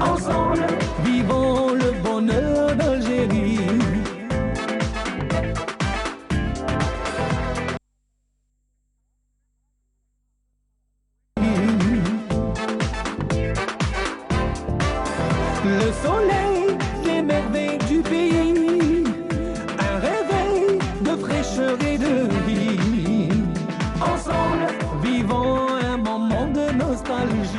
Ensemble, vivons le bonheur d'Algérie. Le soleil, les merveilles du pays, un réveil de fraîcheur et de vie. Ensemble, vivons un moment de nostalgie.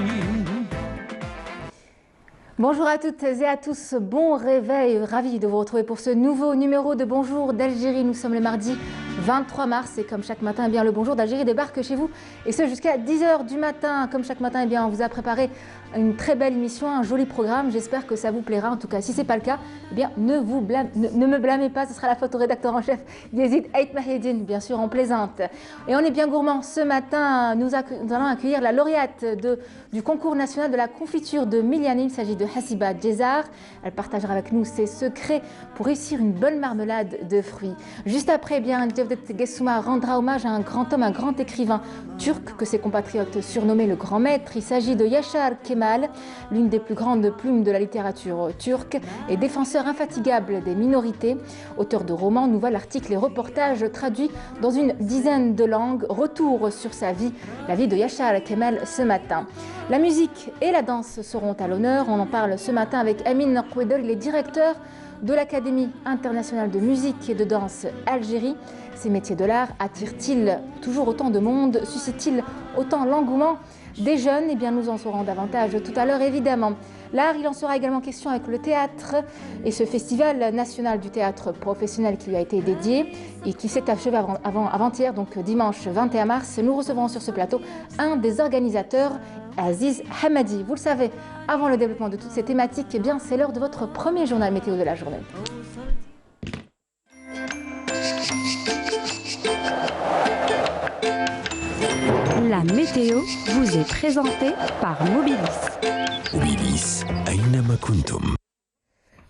Bonjour à toutes et à tous, bon réveil, ravi de vous retrouver pour ce nouveau numéro de Bonjour d'Algérie. Nous sommes le mardi 23 mars et comme chaque matin, eh bien, le Bonjour d'Algérie débarque chez vous et ce jusqu'à 10 h du matin. Comme chaque matin, eh bien, on vous a préparé une très belle émission, un joli programme. J'espère que ça vous plaira. En tout cas, si ce n'est pas le cas, eh bien, ne me blâmez pas. Ce sera la faute au rédacteur en chef Yazid Ait Mahedine, bien sûr, on plaisante. Et on est bien gourmand. Ce matin, nous allons accueillir la lauréate du concours national de la confiture de Miliani. Il s'agit de Hassiba Djezar. Elle partagera avec nous ses secrets pour réussir une bonne marmelade de fruits. Juste après, eh bien, Cevdet Gessouma rendra hommage à un grand homme, un grand écrivain turc que ses compatriotes surnommaient le grand maître. Il s'agit de Yaşar Kemal, l'une des plus grandes plumes de la littérature turque et défenseur infatigable des minorités. Auteur de romans, nouvelles, articles et reportages traduits dans une dizaine de langues. Retour sur sa vie, la vie de Yaşar Kemal ce matin. La musique et la danse seront à l'honneur. On en parle ce matin avec Amin Kouedel, il est directeur de l'Académie internationale de musique et de danse Algérie. Ces métiers de l'art attirent-ils toujours autant de monde? Suscitent-ils autant l'engouement des jeunes? Eh bien, nous en saurons davantage tout à l'heure, évidemment. L'art, il en sera également question avec le théâtre et ce festival national du théâtre professionnel qui lui a été dédié et qui s'est achevé avant-hier, donc dimanche 21 mars. Nous recevrons sur ce plateau un des organisateurs, Aziz Hamadi. Vous le savez, avant le développement de toutes ces thématiques, eh bien, c'est l'heure de votre premier journal météo de la journée. La météo vous est présentée par Mobilis. Mobilis, Aynama Kuntum.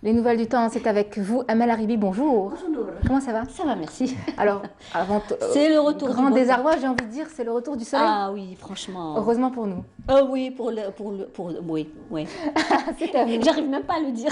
Les nouvelles du temps, c'est avec vous, Amal Haribi. Bonjour. Bonjour. Comment ça va? Ça va, merci. Alors, avant c'est le retour grand du désarroi, j'ai envie de dire, c'est le retour du soleil. Ah oui, franchement. Heureusement pour nous. Oui, oui. C'est à vous. J'arrive même pas à le dire.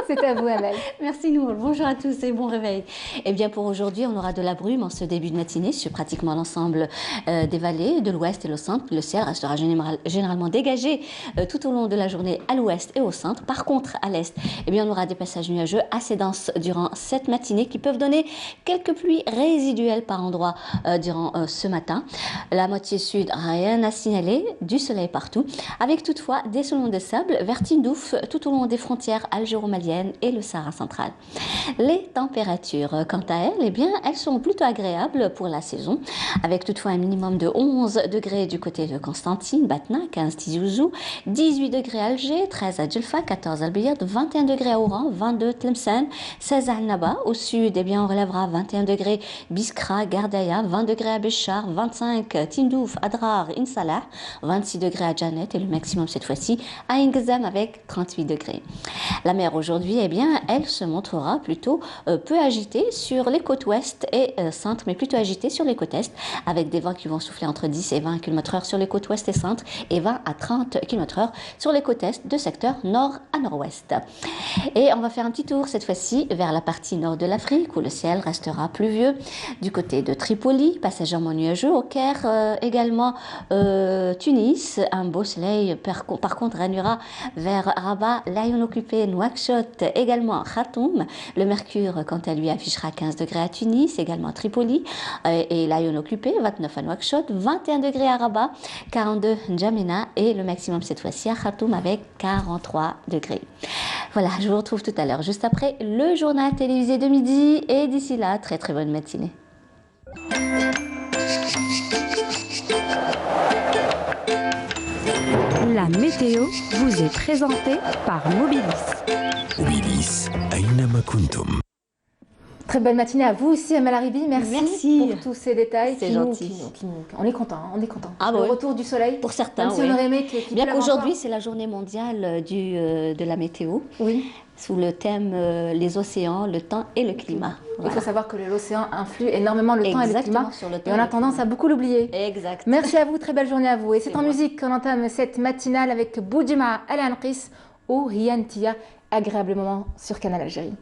C'est à vous, Amel. Merci, Nour. Bonjour à tous et bon réveil. Eh bien, pour aujourd'hui, on aura de la brume en ce début de matinée sur pratiquement l'ensemble des vallées, de l'ouest et le centre. Le ciel restera généralement dégagé tout au long de la journée à l'ouest et au centre. Par contre, à l'est, eh bien, on aura des passages nuageux assez denses durant cette matinée qui peuvent donner quelques pluies résiduelles par endroits durant ce matin. La moitié sud, rien à signaler, du soleil partout, avec toutefois des solons de sable vers Tindouf tout au long des frontières algéro-maliennes et le Sahara central. Les températures, quant à elles, eh bien, elles sont plutôt agréables pour la saison, avec toutefois un minimum de 11 degrés du côté de Constantine, Batna, 15 Tizi Ouzou, 18 degrés à Alger, 13 à Djelfa, 14 à Al-Biyad, 21 degrés à Oran, 22 Tlemcen, 16 à Al-Naba. Au sud, eh bien, on relèvera 21 degrés Biskra, Gardaya, 20 degrés à Béchar, 25 Tindouf, Adrar, Insalah, 26 degrés à Janet et le maximum cette fois-ci à Ingzam avec 38 degrés. La mer aujourd'hui, eh bien, elle se montrera plutôt peu agitée sur les côtes ouest et centre, mais plutôt agitée sur les côtes est, avec des vents qui vont souffler entre 10 et 20 km/h sur les côtes ouest et centre et 20 à 30 km/h sur les côtes est de secteur nord à nord-ouest. Et on va faire un petit tour cette fois-ci vers la partie nord de l'Afrique où le ciel restera pluvieux du côté de Tripoli, passagèrement nuageux, au Caire également, Tunis, un beau soleil par contre régnera vers Rabat, Laayoune occupé, Nouakchott, également Khartoum. Le mercure quant à lui affichera 15 degrés à Tunis, également à Tripoli et Laayoune occupé, 29 à Nouakchott, 21 degrés à Rabat, 42 N'Djamena et le maximum cette fois-ci à Khartoum avec 43 degrés. Voilà, je vous retrouve tout à l'heure juste après le journal télévisé de midi et d'ici là, très très bonne matinée. La météo vous est présentée par Mobilis. Mobilis, Aynama Kuntum. Très belle matinée à vous aussi, Amal Haribi. Merci pour tous ces détails. C'est gentil. On est content, on est content. Ah, le ouais. retour du soleil. Pour certains, même si oui. on aurait aimé qu'il bien pleuve qu'aujourd'hui, encore. c'est la journée mondiale de la météo. Oui. Sous le thème les océans, le temps et le climat. Il faut savoir que l'océan influe énormément le temps et le Exactement, climat. sur le temps Et on et a le tendance à beaucoup l'oublier. Exact. Merci à vous, très belle journée à vous. Et c'est en moi. musique qu'on entame cette matinale avec Boudjima Al Anqis, au Rian Tia. Agréable moment sur Canal Algérie.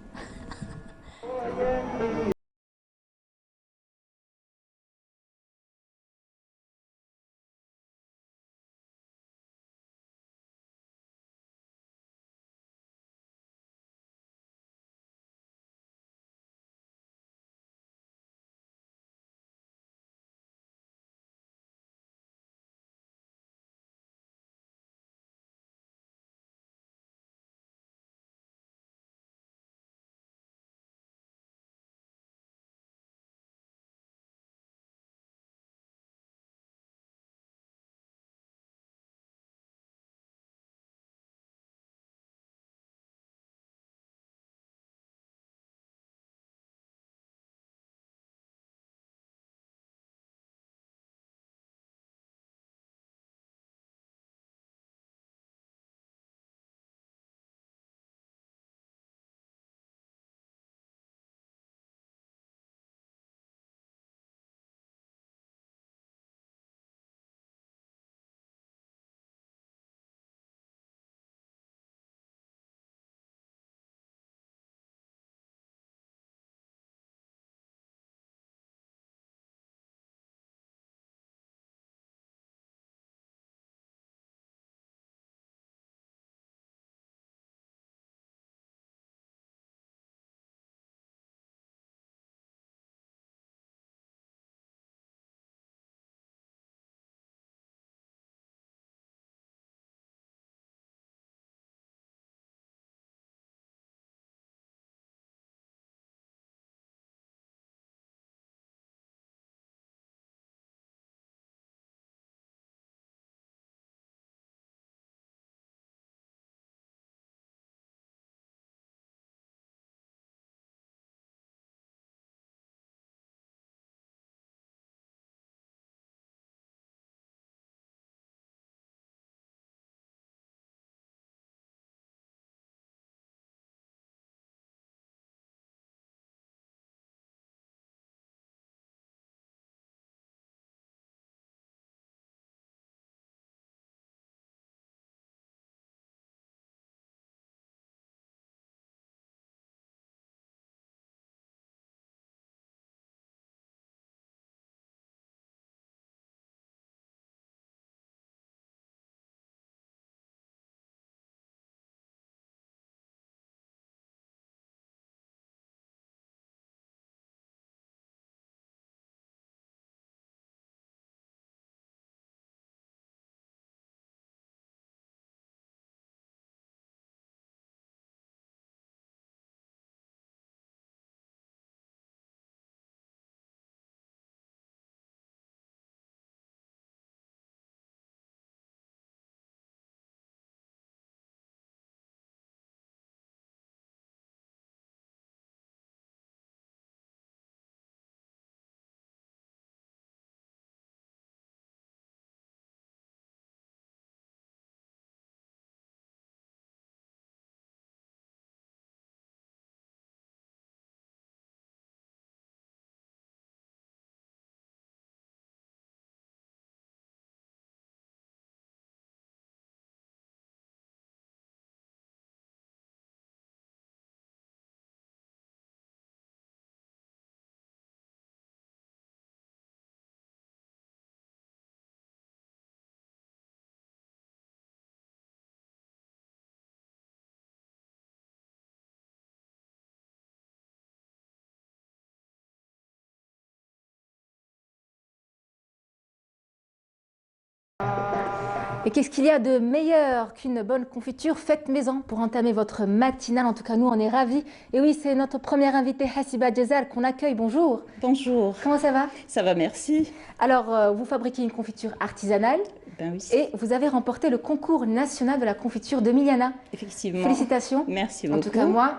Et qu'est-ce qu'il y a de meilleur qu'une bonne confiture faite maison pour entamer votre matinale? En tout cas, nous, on est ravis. Et oui, c'est notre première invitée, Hassiba Djezal, qu'on accueille. Bonjour. Bonjour. Comment ça va? Ça va, merci. Alors, vous fabriquez une confiture artisanale. Ben oui. Et vous avez remporté le concours national de la confiture de Miliana. Effectivement. Félicitations. Merci beaucoup. En tout cas, moi,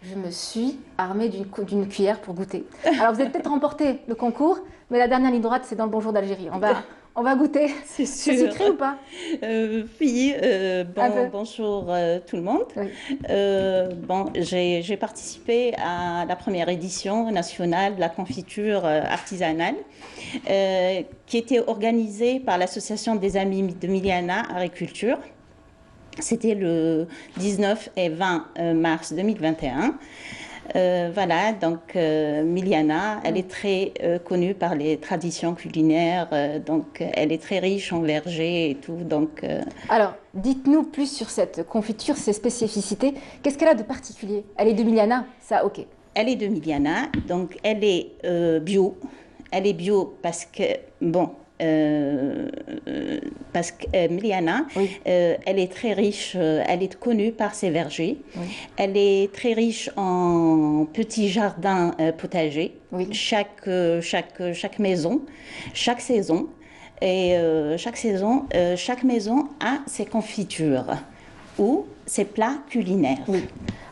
je me suis armée d'une cuillère pour goûter. Alors, vous avez peut-être remporté le concours, mais la dernière ligne droite, c'est dans le Bonjour d'Algérie. On va goûter. C'est sûr. C'est sucré ou pas? Oui, bonjour tout le monde. Oui. J'ai participé à la première édition nationale de la confiture artisanale qui était organisée par l'Association des Amis de Miliana Agriculture. C'était le 19 et 20 mars 2021. Voilà, donc Miliana, elle est très connue par les traditions culinaires, donc elle est très riche en vergers et tout. Donc, Alors, dites-nous plus sur cette confiture, ses spécificités. Qu'est-ce qu'elle a de particulier? Elle est de Miliana, ça, ok. Elle est de Miliana, donc elle est bio. Elle est bio parce que, bon, Miliana, oui. Elle est très riche, elle est connue par ses vergers. Oui. Elle est très riche en petits jardins potagers. Oui. Chaque maison, chaque saison, et chaque maison a ses confitures ou ses plats culinaires. Oui.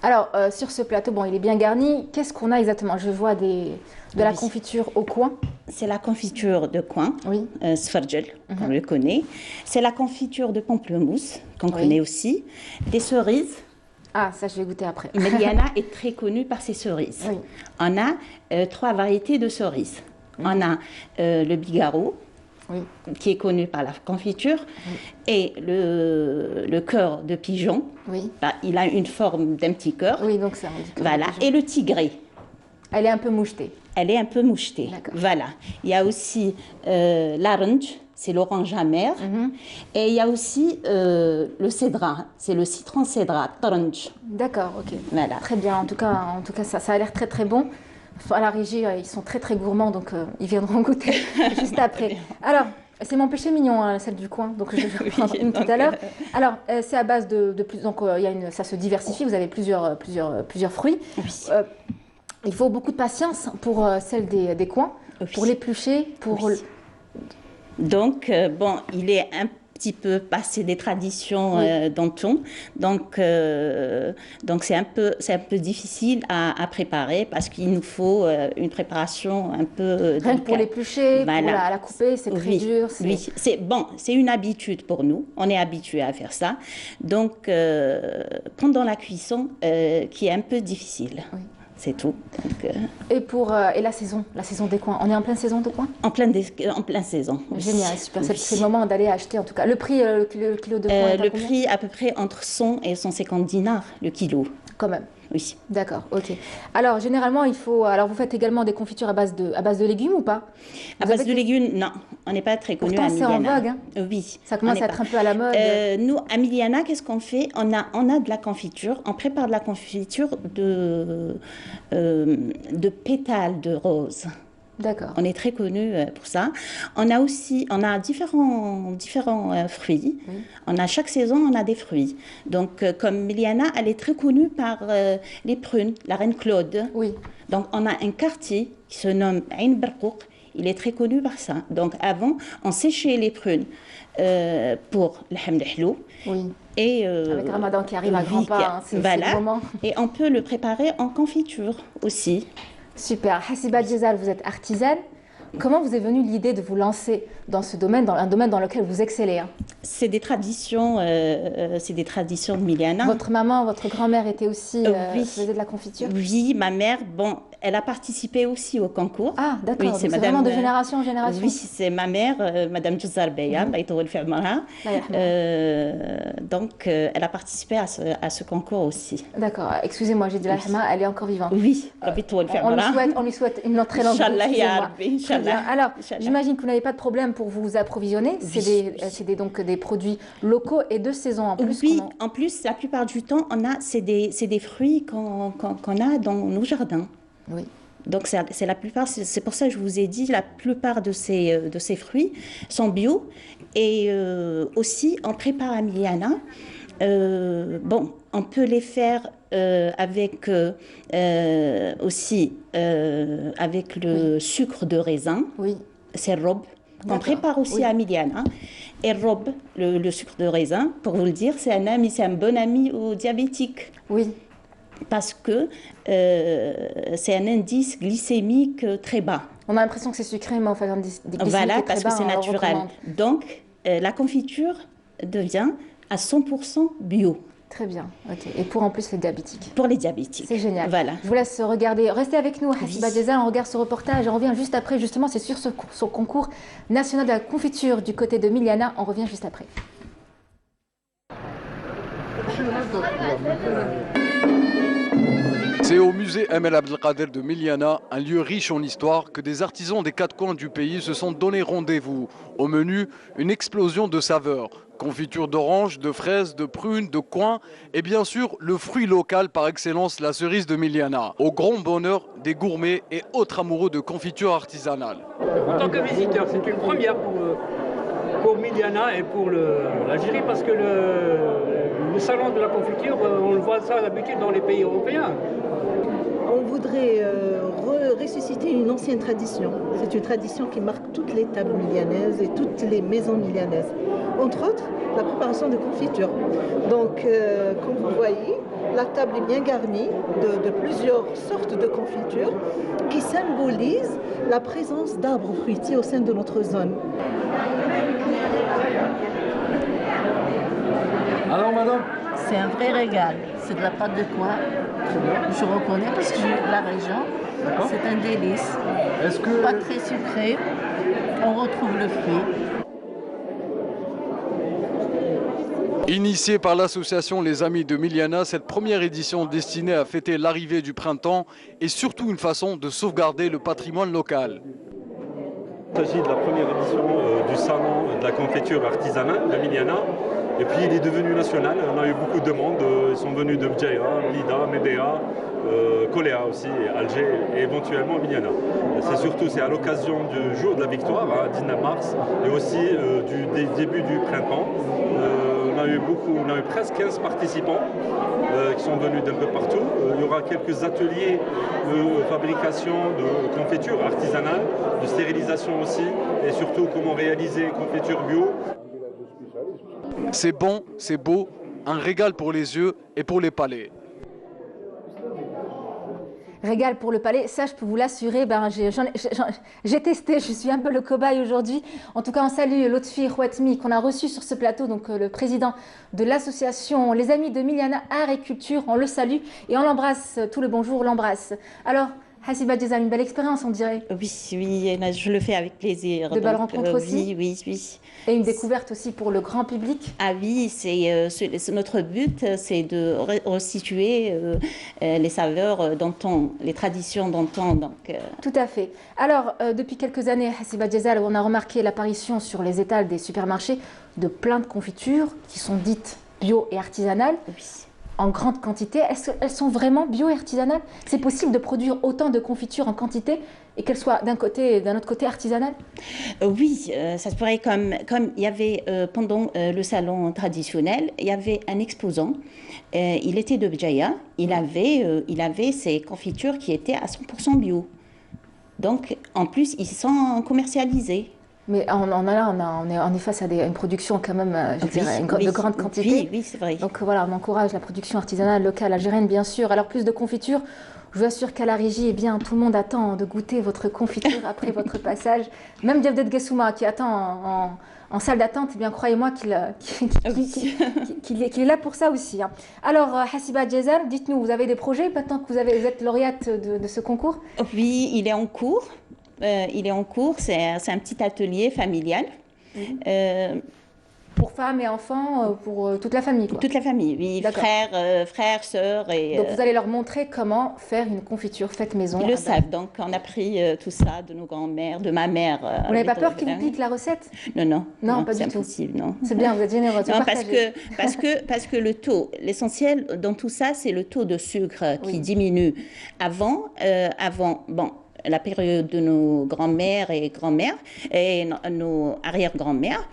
Alors, sur ce plateau, bon, il est bien garni. Qu'est-ce qu'on a exactement? Je vois de la confiture au coin. C'est la confiture de coin, oui. Sfarjel, on le connaît. C'est la confiture de pamplemousse, qu'on connaît aussi. Des cerises. Ah, ça, je vais goûter après. Miliana est très connue par ses cerises. Oui. On a 3 variétés de cerises. On a le bigarro, oui. qui est connu par la confiture, oui. et le cœur de pigeon. Oui. Bah, il a une forme d'un petit cœur. Oui, donc ça. Voilà. Et le tigré. Elle est un peu mouchetée. Elle est un peu mouchetée. Voilà. Il y a aussi l'orange, c'est l'orange amer. Et il y a aussi le cédra, c'est le citron cédra, orange. D'accord, ok. Voilà. Très bien. En tout cas ça a l'air très très bon. À la régie, ils sont très très gourmands, donc ils viendront goûter juste après. Alors, c'est mon péché mignon, hein, celle du coin, donc je vais prendre une tout à l'heure. Alors, c'est à base de plus, donc ça se diversifie. Vous avez plusieurs fruits. Oui. Il faut beaucoup de patience pour celle des coins, oui. pour l'éplucher, pour... Oui. Donc, bon, il est un petit peu passé des traditions oui. d'antan, donc c'est un peu difficile à préparer parce qu'il nous faut une préparation un peu... Rien que pour l'éplucher, voilà. Pour la couper, c'est très dur. Oui, c'est une habitude pour nous, on est habitué à faire ça, donc pendant la cuisson qui est un peu difficile. Oui. C'est tout. Donc, et la saison des coins. On est en pleine saison de coins? En pleine saison. Oui. Génial, super. Oui. C'est le moment d'aller acheter en tout cas. Le prix, le kilo de coins le prix à peu près entre 100 et 150 dinars le kilo. Quand même. Oui. D'accord, ok. Alors, généralement, vous faites également des confitures à base de légumes ou pas? À base de légumes, non. On n'est pas très connus à Miliana. Pourtant, c'est en vogue, hein? Oui. Ça commence à être un peu à la mode. Nous, à Miliana, qu'est-ce qu'on fait? On a de la confiture. On prépare de la confiture de pétales de rose. D'accord. On est très connus pour ça. On a différents fruits. Oui. Chaque saison, on a des fruits. Donc, comme Miliana, elle est très connue par les prunes, la reine Claude. Oui. Donc, on a un quartier qui se nomme Ain Berkouk. Il est très connu par ça. Donc, avant, on séchait les prunes pour le hamd hlou. Oui. Et avec Ramadan qui arrive à grands pas, hein, c'est voilà. le moment. Et on peut le préparer en confiture aussi. Super. Hassiba Djezal, vous êtes artisane. Comment vous est venue l'idée de vous lancer dans ce domaine, dans un domaine dans lequel vous excellez, hein? C'est des traditions de Miliana. Votre maman, votre grand-mère était aussi faisait de la confiture? Oui, ma mère, bon, elle a participé aussi au concours. Ah, d'accord. Oui, c'est vraiment de génération en génération. Oui, c'est ma mère, Madame Djouzar Beya, donc elle a participé à ce concours aussi. D'accord. Excusez-moi, j'ai dit la Hama, elle est encore vivante. Oui. On lui souhaite une très longue vie. Alors, j'imagine que vous n'avez pas de problème pour vous approvisionner. C'est donc des produits locaux et de saison en plus. Oui, en plus, la plupart du temps, c'est des fruits qu'on a dans nos jardins. Oui. Donc, c'est la plupart, c'est pour ça que je vous ai dit, la plupart de ces fruits sont bio. Et aussi, on prépare à Miliana. On peut les faire avec avec le sucre de raisin. Oui. C'est robe. On prépare aussi à Miliana. Et robe, le sucre de raisin, pour vous le dire, c'est un bon ami aux diabétiques. Oui. Parce que c'est un indice glycémique très bas. On a l'impression que c'est sucré, mais en fait, un indice glycémique voilà, très bas. Voilà, parce que c'est naturel. Donc, la confiture devient à 100% bio. Très bien, ok. Et pour en plus les diabétiques. Pour les diabétiques. C'est génial. Voilà. Je vous laisse regarder. Restez avec nous, Hassiba Djezal, on regarde ce reportage. On revient juste après, justement, c'est sur ce concours national de la confiture du côté de Miliana. On revient juste après. C'est au musée M. El Abdelkader de Miliana, un lieu riche en histoire, que des artisans des quatre coins du pays se sont donné rendez-vous. Au menu, une explosion de saveurs. Confiture d'orange, de fraises, de prunes, de coing et bien sûr le fruit local par excellence, la cerise de Miliana. Au grand bonheur des gourmets et autres amoureux de confiture artisanale. En tant que visiteur, c'est une première pour Miliana et pour l'Algérie parce que le salon de la confiture, on le voit ça d'habitude dans les pays européens. On voudrait ressusciter une ancienne tradition. C'est une tradition qui marque toutes les tables milianaises et toutes les maisons milianaises. Entre autres, la préparation de confitures. Donc, comme vous voyez, la table est bien garnie de plusieurs sortes de confitures qui symbolisent la présence d'arbres fruitiers au sein de notre zone. Alors madame, c'est un vrai régal. C'est de la pâte de coin. Je reconnais parce que je viens de la région. C'est un délice. Pas très sucré. On retrouve le fruit. Initiée par l'association Les Amis de Miliana, cette première édition destinée à fêter l'arrivée du printemps est surtout une façon de sauvegarder le patrimoine local. Il s'agit de la première édition du salon de la confiture artisanale de Miliana. Et puis il est devenu national. On a eu beaucoup de demandes. Ils sont venus de Bdjaïa, Lida, Médéa, Koléa aussi, Alger et éventuellement Miliana. C'est à l'occasion du jour de la victoire, 19 mars, et aussi du début du printemps. On a eu presque 15 participants qui sont venus d'un peu partout. Il y aura quelques ateliers de fabrication de confitures artisanales, de stérilisation aussi, et surtout comment réaliser confiture bio. C'est bon, c'est beau, un régal pour les yeux et pour les palais. Régal pour le palais, ça je peux vous l'assurer, j'ai testé, je suis un peu le cobaye aujourd'hui. En tout cas, on salue Lotfi Rouatmi qu'on a reçu sur ce plateau, donc le président de l'association Les Amis de Miliana Art et Culture. On le salue et on l'embrasse, tout le bonjour, on l'embrasse. Alors, Hassiba Djezal, une belle expérience, on dirait. Oui, je le fais avec plaisir. De belles rencontres aussi. Oui. Et une découverte aussi pour le grand public. Ah oui, c'est notre but, c'est de resituer les saveurs d'antan, les traditions d'antan. Tout à fait. Alors, depuis quelques années, Hassiba Djezal, on a remarqué l'apparition sur les étals des supermarchés de plein de confitures qui sont dites bio et artisanales. Oui. En grande quantité. Est-ce qu'elles sont vraiment bio et artisanales? C'est possible de produire autant de confitures en quantité et qu'elles soient d'un autre côté artisanales? Oui, ça se pourrait comme il y avait pendant le salon traditionnel, il y avait un exposant. Il était de Bdjaïa. Il avait ses confitures qui étaient à 100% bio. Donc, en plus, ils sont commercialisés. Mais on est face à une production quand même, de grande quantité. Oui, c'est vrai. Donc voilà, on encourage la production artisanale locale algérienne, bien sûr. Alors plus de confitures. Je vous assure qu'à la régie, tout le monde attend de goûter votre confiture après votre passage. Même Djavdet Gessouma qui attend en salle d'attente, croyez-moi qu'il est là pour ça aussi. Alors, Hassiba Djezal, dites-nous, vous avez des projets maintenant que vous êtes lauréate de ce concours? Oui, il est en cours. C'est un petit atelier familial. Pour femmes et enfants, pour toute la famille, quoi. Toute la famille, oui, frères, sœurs. Donc vous allez leur montrer comment faire une confiture faite maison. Ils le savent, donc on a pris tout ça de nos grands-mères, de ma mère. Vous n'avez pas peur qu'ils vous piquent la recette? Non, pas du tout. C'est impossible, non. C'est bien, vous êtes généreuse. Non, parce que le taux, l'essentiel dans tout ça, c'est le taux de sucre qui diminue. Avant, la période de nos grands-mères et grands-mères et nos arrière-grands-mères,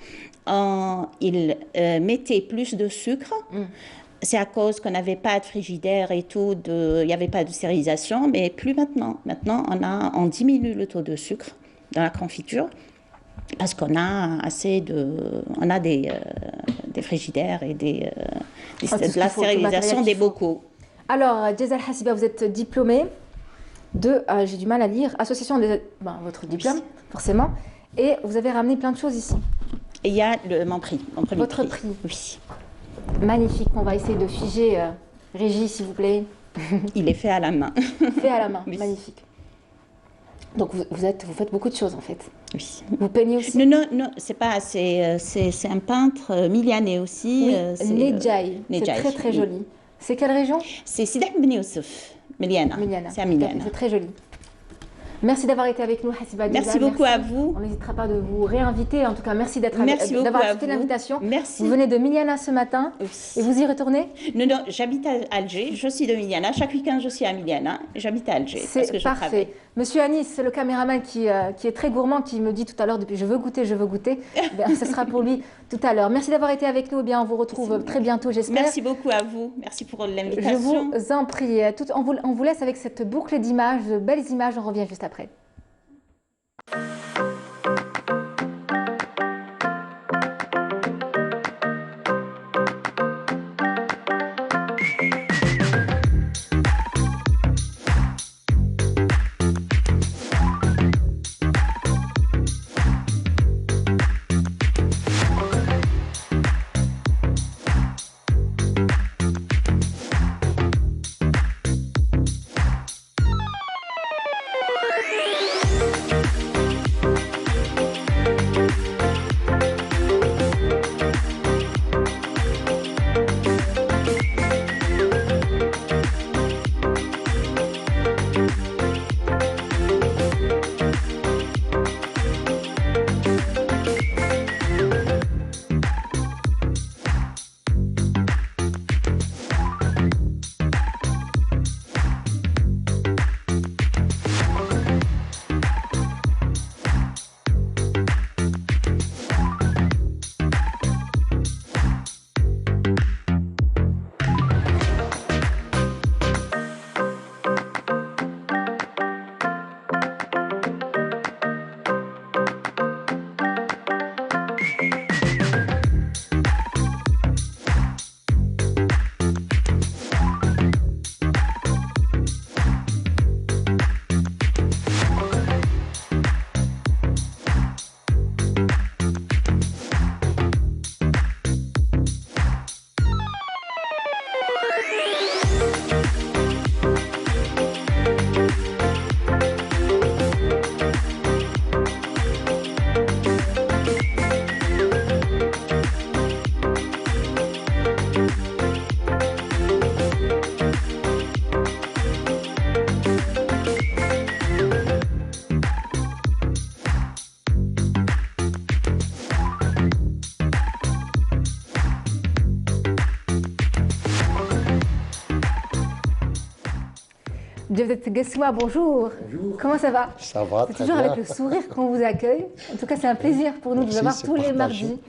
ils mettaient plus de sucre. C'est à cause qu'on n'avait pas de frigidaire et tout, il n'y avait pas de stérilisation, mais plus maintenant. Maintenant, on diminue le taux de sucre dans la confiture parce qu'on a des frigidaires et de la stérilisation des bocaux. Alors, Djezal Hassiba, vous êtes diplômée de, j'ai du mal à lire, association votre diplôme, forcément, et vous avez ramené plein de choses ici. Et il y a mon prix, mon premier Votre prix. Oui. Magnifique, on va essayer de figer, Régie, s'il vous plaît. Il est fait à la main. Fait à la main, oui. Magnifique. Donc vous faites beaucoup de choses en fait. Oui. Vous peignez aussi? Non, c'est pas. C'est un peintre milanais aussi. Oui, Nedjai. C'est très très joli. C'est quelle région? C'est Sidi Ben Youssef, Miliana. C'est à Miliana. C'est très joli. Merci d'avoir été avec nous, Hassiba Diza. Merci beaucoup à vous. On n'hésitera pas de vous réinviter. En tout cas, merci d'avoir accepté l'invitation. Merci. Vous venez de Miliana ce matin et vous y retournez? Non, j'habite à Alger. Je suis de Miliana. Chaque week-end, je suis à Miliana. J'habite à Alger. C'est parfait. Monsieur Anis, c'est le caméraman qui est très gourmand, qui me dit tout à l'heure depuis je veux goûter. Ce sera pour lui tout à l'heure. Merci d'avoir été avec nous. Eh bien, on vous retrouve très bientôt, j'espère. Merci beaucoup à vous. Merci pour l'invitation. Je vous en prie. On vous laisse avec cette boucle d'images, de belles images. On revient juste après. Jevdet Gessoua, bonjour. Bonjour. Comment ça va? Ça va, c'est très toujours bien. avec le sourire qu'on vous accueille. En tout cas, c'est un plaisir pour nous de vous avoir tous les mardis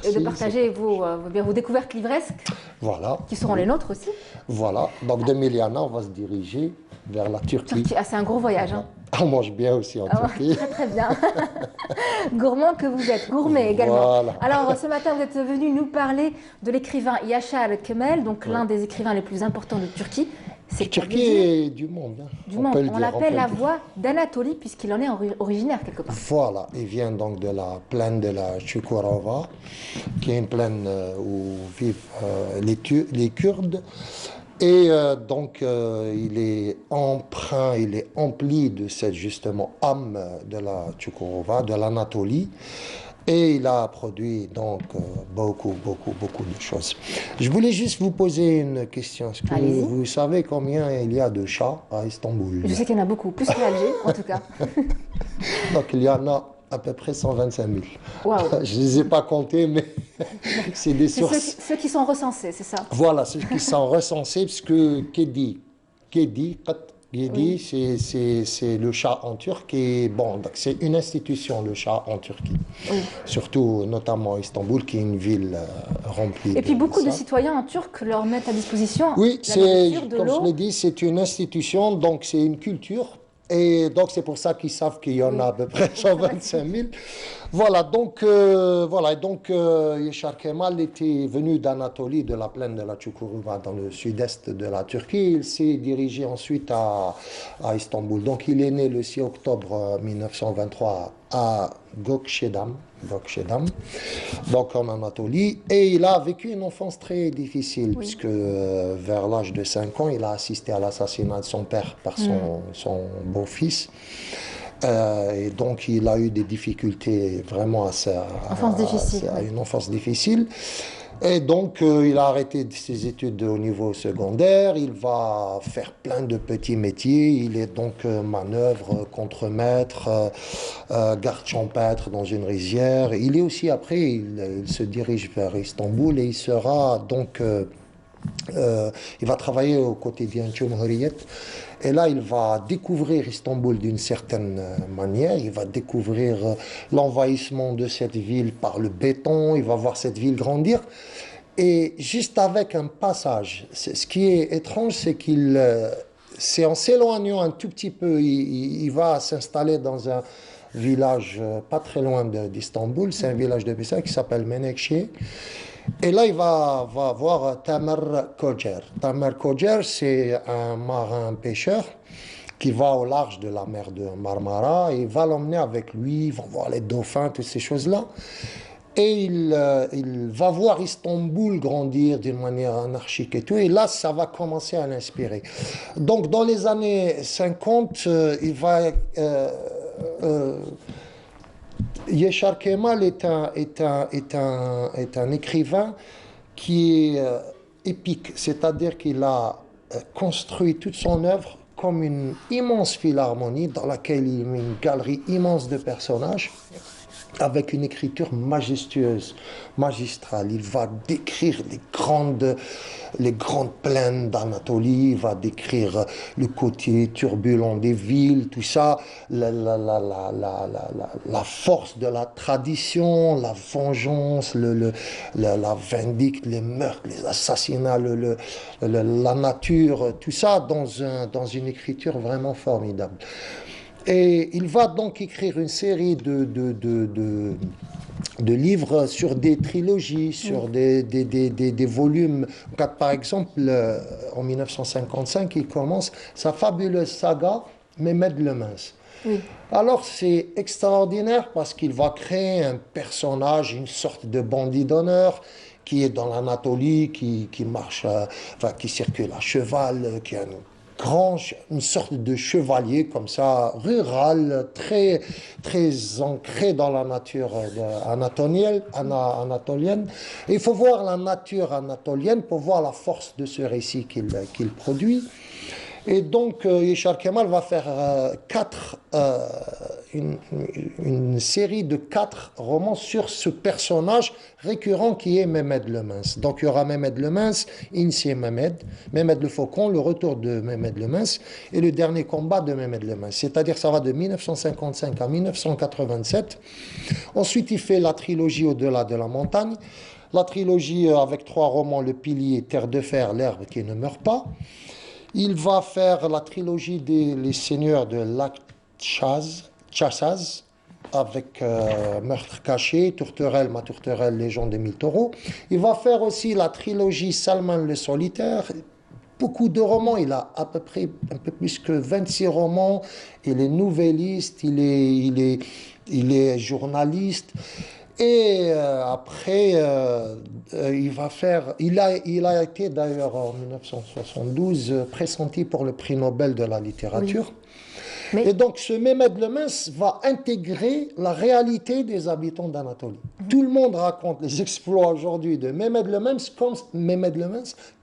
et de partager vos découvertes livresques, voilà, qui seront les nôtres aussi. Voilà, donc de Miliana, on va se diriger vers la Turquie. Ah, c'est un gros voyage. Hein. On mange bien aussi en Turquie. Très très bien. Gourmand que vous êtes, gourmet également. Voilà. Alors ce matin, vous êtes venu nous parler de l'écrivain Yaşar Kemal, donc l'un des écrivains les plus importants de Turquie. C'est Turquie et du monde. Hein. Du monde. On l'appelle la voix d'Anatolie puisqu'il en est originaire quelque part. Voilà, il vient donc de la plaine de la Çukurova, qui est une plaine où vivent les Kurdes. Et donc il est emprunt, il est empli de cette justement âme de la Çukurova, de l'Anatolie. Et il a produit donc beaucoup de choses. Je voulais juste vous poser une question. Est-ce que vous savez combien il y a de chats à Istanbul? Je sais qu'il y en a beaucoup, plus qu'à Alger en tout cas. Donc il y en a à peu près 125 000. Wow. Je ne les ai pas comptés, mais c'est des sources. Ceux qui sont recensés, c'est ça? Voilà, ceux qui sont recensés, parce que Kedi, c'est le chat en turc et bon, c'est une institution, le chat en Turquie. Oui. Surtout, notamment à Istanbul, qui est une ville remplie. Et puis beaucoup de citoyens en turc leur mettent à disposition oui, la nourriture, de comme l'eau. je l'ai dit, c'est une institution, donc c'est une culture. Et donc c'est pour ça qu'ils savent qu'il y en a à peu près 125 000. Voilà, donc, Yaşar Kemal était venu d'Anatolie, de la plaine de la Çukurova, dans le sud-est de la Turquie. Il s'est dirigé ensuite à Istanbul. Donc il est né le 6 octobre 1923 à Gökçedam, donc en Anatolie. Et il a vécu une enfance très difficile, puisque vers l'âge de 5 ans, il a assisté à l'assassinat de son père par son beau-fils. Et donc, il a eu des difficultés vraiment à une enfance difficile. Et donc, il a arrêté ses études au niveau secondaire. Il va faire plein de petits métiers. Il est donc manœuvre, contremaître, garde champêtre dans une rizière. Il est aussi, après, il se dirige vers Istanbul et il sera donc... il va travailler au quotidien Cumhuriyet. Et là, il va découvrir Istanbul d'une certaine manière. Il va découvrir l'envahissement de cette ville par le béton. Il va voir cette ville grandir. Et juste avec un passage, ce qui est étrange, c'est en s'éloignant un tout petit peu, il va s'installer dans un village pas très loin d'Istanbul. C'est un village de Pisa qui s'appelle Menekşe. Et là, il va voir Tamer Kocer. Tamer Kocer, c'est un marin-pêcheur qui va au large de la mer de Marmara et il va l'emmener avec lui, ils vont voir les dauphins, toutes ces choses-là. Et il va voir Istanbul grandir d'une manière anarchique et tout. Et là, ça va commencer à l'inspirer. Donc, dans les années 50, il va... Yeshar Kemal est un écrivain qui est épique, c'est-à-dire qu'il a construit toute son œuvre comme une immense philharmonie dans laquelle il met une galerie immense de personnages avec une écriture majestueuse, magistrale. Il va décrire les grandes plaines d'Anatolie, il va décrire le côté turbulent des villes, tout ça, la force de la tradition, la vengeance, la vindicte, les meurtres, les assassinats, la nature, tout ça dans une écriture vraiment formidable. Et il va donc écrire une série de livres sur des trilogies, sur des volumes. Par exemple, en 1955, il commence sa fabuleuse saga Mehmed le Mince. Oui. Alors c'est extraordinaire parce qu'il va créer un personnage, une sorte de bandit d'honneur qui est dans l'Anatolie, qui marche, qui circule à cheval, qui a une sorte de chevalier comme ça, rural, très ancré dans la nature anatolienne. Et il faut voir la nature anatolienne pour voir la force de ce récit qu'il produit. Et donc, Yeshar Kemal va faire une série de 4 romans sur ce personnage récurrent qui est Mehmed le Mince. Donc, il y aura Mehmed le Mince, Insié Mehmed, Mehmed le Faucon, le retour de Mehmed le Mince et le dernier combat de Mehmed le Mince. C'est-à-dire, ça va de 1955 à 1987. Ensuite, il fait la trilogie Au-delà de la montagne. La trilogie avec 3 romans, Le Pilier, Terre de fer, L'herbe qui ne meurt pas. Il va faire la trilogie Les Seigneurs de Chazaz avec Meurtre caché, Tourterelle, Ma Tourterelle, Légende des 1000 taureaux. Il va faire aussi la trilogie Salman le solitaire. Beaucoup de romans, il a à peu près un peu plus que 26 romans. Il est nouvelliste, il est journaliste. Et après, il a été d'ailleurs en 1972 pressenti pour le prix Nobel de la littérature. Oui. Et donc ce Mehmed le Mince va intégrer la réalité des habitants d'Anatolie. Tout le monde raconte les exploits aujourd'hui de Mehmed le Mince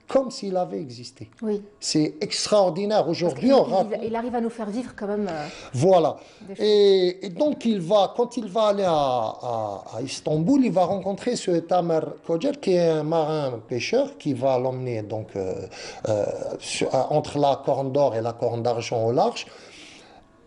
comme s'il avait existé. Oui. C'est extraordinaire. Aujourd'hui, il arrive à nous faire vivre quand même. Voilà. Et donc, quand il va aller à Istanbul, il va rencontrer ce Tamer Kocer, qui est un marin-pêcheur, qui va l'emmener donc entre la Corne d'Or et la Corne d'Argent au large.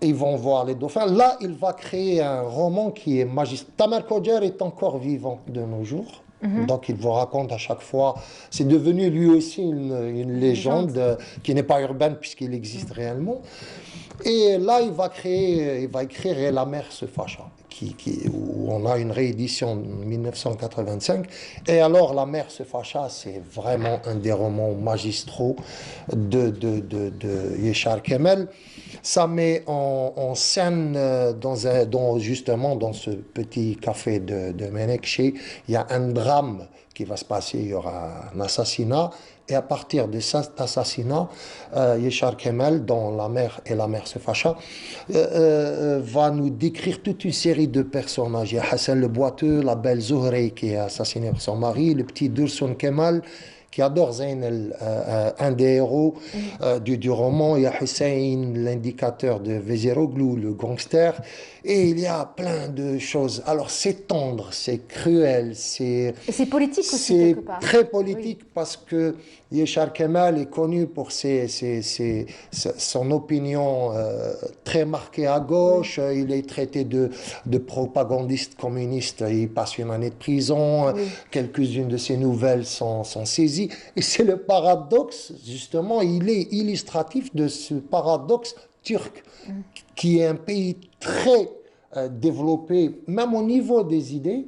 Ils vont voir les dauphins. Là, il va créer un roman qui est magistral. Tamer Kocer est encore vivant de nos jours. Donc il vous raconte à chaque fois, c'est devenu lui aussi une légende qui n'est pas urbaine puisqu'il existe réellement. Et là il va écrire Et la mer se fâcha, où on a une réédition en 1985. Et alors, La mer se fâcha, c'est vraiment un des romans magistraux de Yeshar Kemel. Ça met en scène, justement, dans ce petit café de Menekşe, il y a un drame qui va se passer, il y aura un assassinat. Et à partir de cet assassinat, Yeshar Kemel, dans La mer et La mer se fâcha, va nous décrire toute une série de personnages. Il y a Hassan le Boiteux, la belle Zohrey qui est assassinée par son mari, le petit Dursun Kemal, qui adore Zayn, un des héros du roman. Il y a Hussein, l'indicateur de Veziroglu, le gangster. Et il y a plein de choses. Alors c'est tendre, c'est cruel, et c'est politique aussi quelque part. C'est très politique parce que Yeshar Kemal est connu pour son opinion très marquée à gauche. Il est traité de propagandiste communiste. Il passe une année de prison. Quelques-unes de ses nouvelles sont saisies. Et c'est le paradoxe, justement, il est illustratif de ce paradoxe turc, qui est un pays très développé, même au niveau des idées,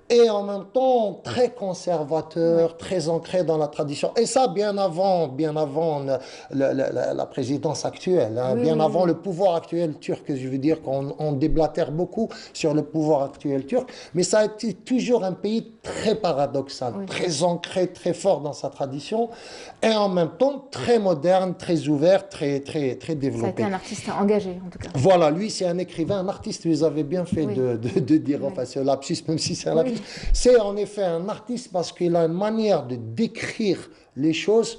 et en même temps très conservateur, très ancré dans la tradition. Et ça, bien avant la présidence actuelle, bien avant le pouvoir actuel turc. Je veux dire qu'on déblatère beaucoup sur le pouvoir actuel turc, mais ça a été toujours un pays très paradoxal, très ancré, très fort dans sa tradition, et en même temps très moderne, très ouvert, très développé. Ça a été un artiste engagé, en tout cas. Voilà, lui, c'est un écrivain, un artiste. Vous avez bien fait de dire, enfin, c'est un lapsus, même si c'est un lapsus. C'est en effet un artiste parce qu'il a une manière de décrire les choses.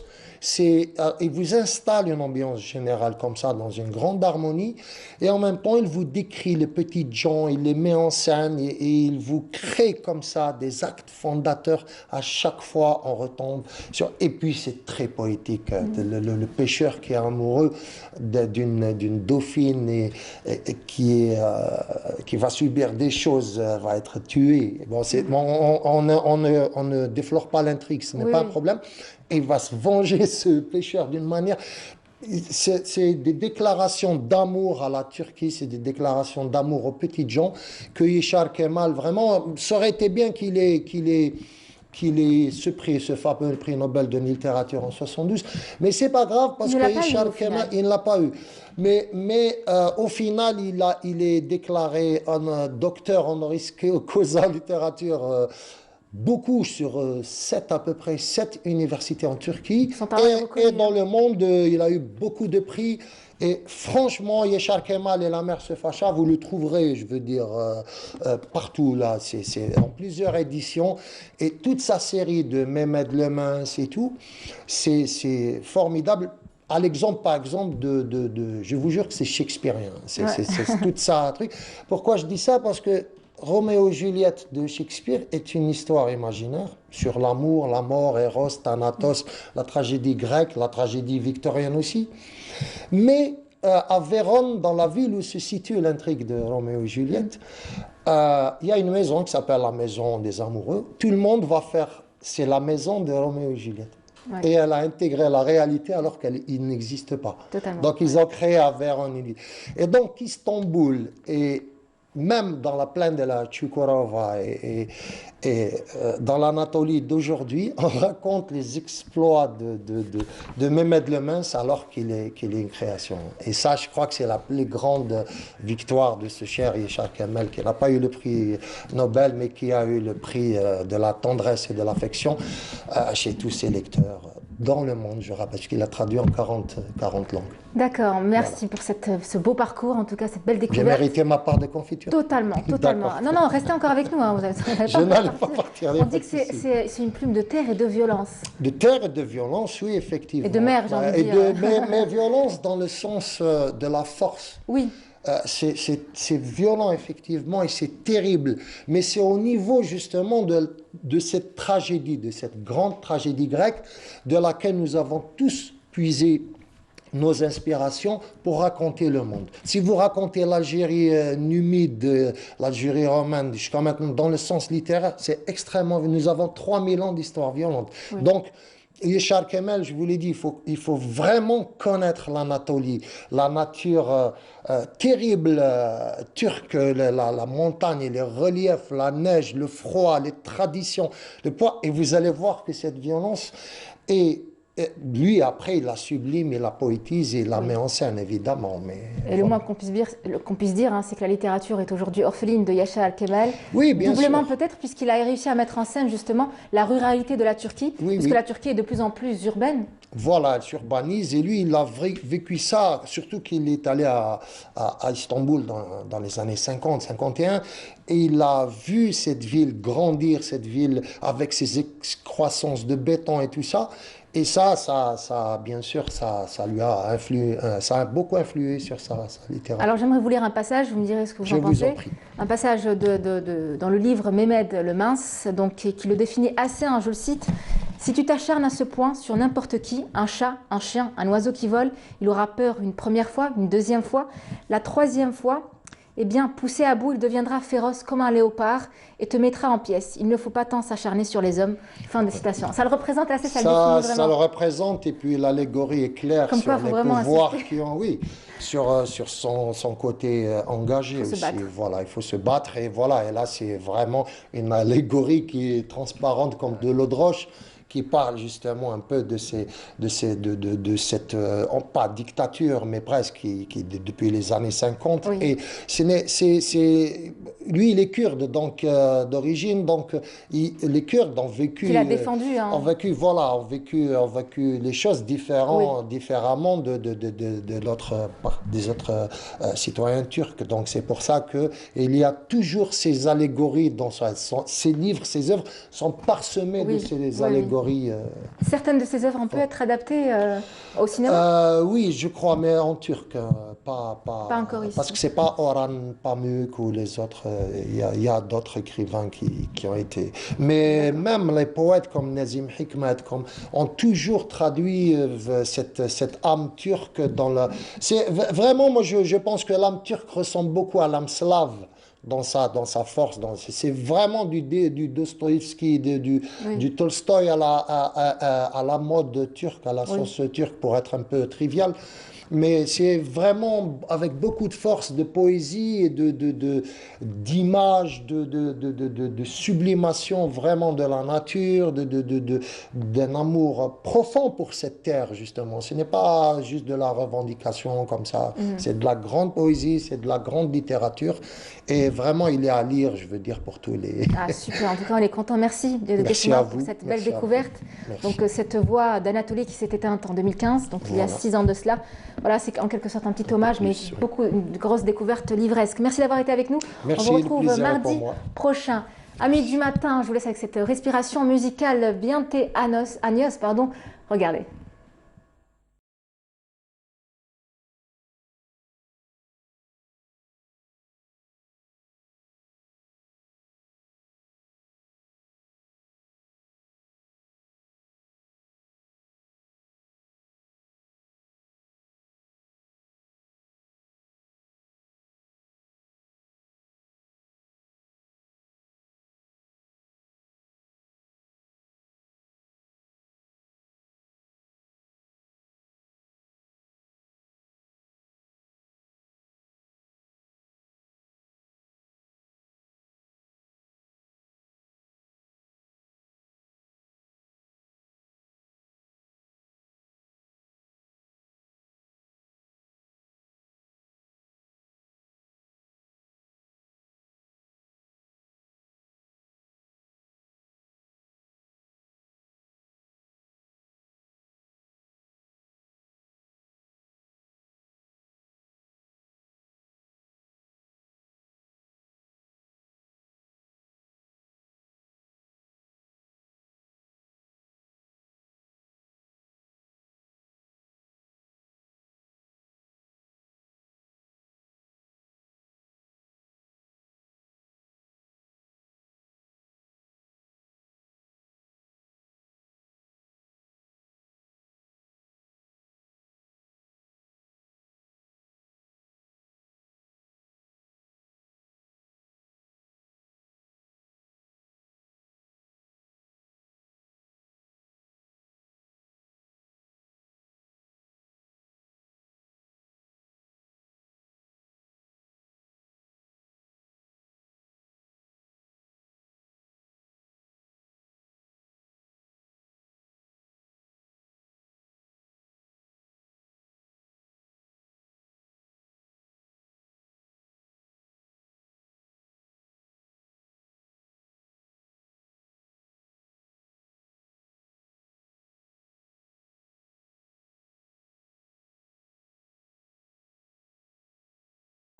Il vous installe une ambiance générale comme ça, dans une grande harmonie, et en même temps, il vous décrit les petites gens, il les met en scène, et il vous crée comme ça des actes fondateurs. À chaque fois, on retombe sur... Et puis, c'est très poétique. Le pêcheur qui est amoureux d'une dauphine et qui va subir des choses, va être tué. Bon, on ne déflore pas l'intrigue, ce n'est pas un problème. Et il va se venger, ce pêcheur, d'une manière... C'est des déclarations d'amour à la Turquie, c'est des déclarations d'amour aux petites gens que Yeshar Kemal, vraiment, ça aurait été bien qu'il ait ce fameux prix Nobel de littérature en 72, mais c'est pas grave parce que Yeshar Kemal, il ne l'a pas eu. Mais au final, il est déclaré un docteur honoris causa littérature. Beaucoup sur à peu près 7 universités en Turquie et dans le monde, il a eu beaucoup de prix. Et franchement, Yeshar Kemal et La mer se fâcha, vous le trouverez, je veux dire, partout là. C'est en plusieurs éditions. Et toute sa série de Mehmed Lemins et tout, c'est formidable. À l'exemple, par exemple, je vous jure que c'est shakespearien. C'est tout ça, un truc. Pourquoi je dis ça? Parce que Roméo et Juliette de Shakespeare est une histoire imaginaire sur l'amour, la mort, Eros, Thanatos, la tragédie grecque, la tragédie victorienne aussi. Mais à Vérone, dans la ville où se situe l'intrigue de Roméo et Juliette, il y a une maison qui s'appelle la maison des amoureux. Tout le monde va faire, c'est la maison de Roméo et Juliette. Ouais. Et elle a intégré la réalité alors qu'il n'existe pas. Totalement. Donc ils ont créé à Vérone une ville. Et donc Istanbul et même dans la plaine de la Çukurova et dans l'Anatolie d'aujourd'hui, on raconte les exploits de Mehmed Lemins alors qu'il est une création. Et ça, je crois que c'est la plus grande victoire de ce cher Yeshar Kemel, qui n'a pas eu le prix Nobel, mais qui a eu le prix de la tendresse et de l'affection chez tous ses lecteurs dans le monde, je rappelle, parce qu'il a traduit en 40 langues. D'accord, merci pour ce beau parcours, en tout cas cette belle découverte. J'ai mérité ma part de confiture. Totalement. Non, restez encore avec nous. Je n'allais pas partir. On dit que c'est une plume de terre et de violence. De terre et de violence, oui, effectivement. Et de mer, j'ai envie de dire. Mais violence dans le sens de la force. Oui. C'est violent, effectivement, et c'est terrible. Mais c'est au niveau, justement, de cette tragédie, de cette grande tragédie grecque, de laquelle nous avons tous puisé nos inspirations pour raconter le monde. Si vous racontez l'Algérie numide, l'Algérie romaine, jusqu'à maintenant, dans le sens littéraire, c'est extrêmement... Nous avons 3000 ans d'histoire violente. Oui. Donc, Yeshar Kemal, je vous l'ai dit, il faut vraiment connaître l'Anatolie, la nature terrible turque, la montagne, les reliefs, la neige, le froid, les traditions, le poids. Et vous allez voir que cette violence est... Lui, après, il la sublime, il la poétise et il la met en scène, évidemment. Mais et le moins qu'on puisse dire, hein, c'est que la littérature est aujourd'hui orpheline de Yashar Kemal. Oui, bien doublement sûr. peut-être, puisqu'il a réussi à mettre en scène justement la ruralité de la Turquie, puisque la Turquie est de plus en plus urbaine. Voilà, elle s'urbanise et lui, il a vécu ça, surtout qu'il est allé à Istanbul dans les années 50, 51, et il a vu cette ville grandir, cette ville avec ses excroissances de béton et tout ça. Et ça bien sûr, ça lui a influé, ça a beaucoup influé sur sa littérature. Alors j'aimerais vous lire un passage, vous me direz ce que vous en pensez. Je vous en prie. Un passage dans le livre Mehmed le Mince, donc, qui le définit assez, hein, je le cite. « Si tu t'acharnes à ce point sur n'importe qui, un chat, un chien, un oiseau qui vole, il aura peur une première fois, une deuxième fois, la troisième fois, eh bien, poussé à bout, il deviendra féroce comme un léopard et te mettra en pièces. Il ne faut pas tant s'acharner sur les hommes. » Fin de citation. Ça le représente assez, ça le définit vraiment. Ça le représente, et puis l'allégorie est claire sur les pouvoirs qui ont, oui, sur son côté engagé aussi. Voilà, il faut se battre, et voilà. Et là, c'est vraiment une allégorie qui est transparente comme de l'eau de roche, qui parle justement un peu de cette, pas dictature, mais presque, qui depuis les années 50. Oui. Et lui, il est kurde, donc d'origine, donc les Kurdes ont vécu... Il a défendu. Hein. Ont vécu les choses différemment des autres citoyens turcs. Donc c'est pour ça qu'il y a toujours ces allégories dans ses livres, ses œuvres sont parsemées de ces allégories. Certaines de ces œuvres ont pu être adaptées au cinéma. Oui, je crois, mais en turc, pas encore ici. Parce que c'est pas Orhan Pamuk ou les autres. Il y a d'autres écrivains qui ont été. Mais même les poètes comme Nazim Hikmet ont toujours traduit cette âme turque dans la. C'est vraiment, moi, je pense que l'âme turque ressemble beaucoup à l'âme slave. Dans sa force. C'est vraiment du Dostoïevski, du Tolstoï à la mode turque, à la sauce turque, pour être un peu trivial. Mais c'est vraiment avec beaucoup de force, de poésie et d'image, de sublimation vraiment de la nature, d'un amour profond pour cette terre, justement. Ce n'est pas juste de la revendication comme ça. C'est de la grande poésie, c'est de la grande littérature. Et vraiment, il est à lire, je veux dire, pour tous les... Ah, super. En tout cas, on est content. Merci de pour cette belle découverte. Donc, cette voix d'Anatolie qui s'est éteinte en 2015, donc il y a 6 ans de cela. Voilà, c'est en quelque sorte un petit hommage, mais une grosse découverte livresque. Merci d'avoir été avec nous. Merci, on vous retrouve mardi prochain. Amis du matin, je vous laisse avec cette respiration musicale Biente Años, pardon. Regardez.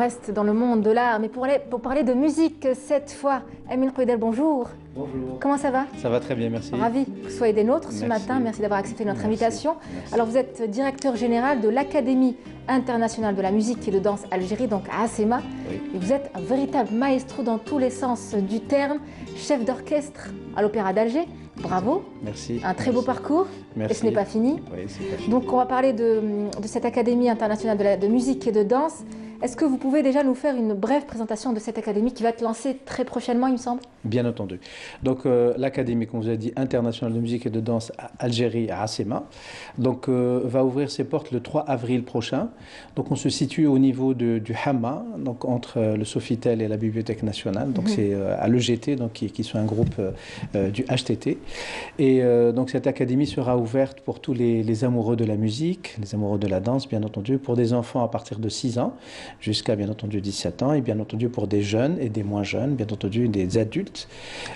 On reste dans le monde de l'art, mais pour parler de musique cette fois, Emile Koudel, bonjour. Bonjour. Comment ça va? Ça va très bien, merci. Ravi que vous soyez des nôtres ce matin. Merci d'avoir accepté notre invitation. Merci. Alors, vous êtes directeur général de l'Académie internationale de la musique et de danse Algérie, donc à ASEMA. Oui. Et vous êtes un véritable maestro dans tous les sens du terme, chef d'orchestre à l'Opéra d'Alger. Bravo. Merci. Un très beau parcours. Merci. Et ce n'est pas fini. Oui, c'est pas fini. Donc, on va parler de cette Académie internationale de musique et de danse. Est-ce que vous pouvez déjà nous faire une brève présentation de cette académie qui va être lancée très prochainement, il me semble? Bien entendu. Donc l'académie, comme vous avez dit, internationale de musique et de danse à Algérie, à ASEMA, donc va ouvrir ses portes le 3 avril prochain. Donc on se situe au niveau du Hamma, donc entre le Sofitel et la Bibliothèque nationale. Donc c'est à l'EGT, donc qui sont un groupe du HTT. Et donc cette académie sera ouverte pour tous les amoureux de la musique, les amoureux de la danse, bien entendu, pour des enfants à partir de 6 ans. Jusqu'à bien entendu 17 ans et bien entendu pour des jeunes et des moins jeunes, bien entendu des adultes,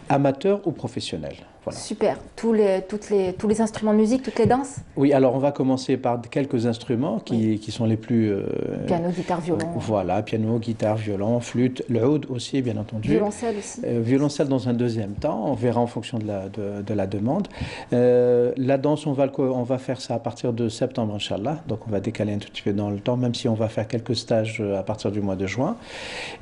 amateurs ou professionnels. Voilà. Super. Tous les instruments de musique, toutes les danses? Oui, alors on va commencer par quelques instruments qui sont les plus... piano, guitare, violon. Voilà, piano, guitare, violon, flûte, le oud aussi, bien entendu. Violoncelle aussi. Violoncelle dans un deuxième temps, on verra en fonction de la demande. La danse, on va faire ça à partir de septembre, Inch'Allah. Donc on va décaler un tout petit peu dans le temps, même si on va faire quelques stages à partir du mois de juin.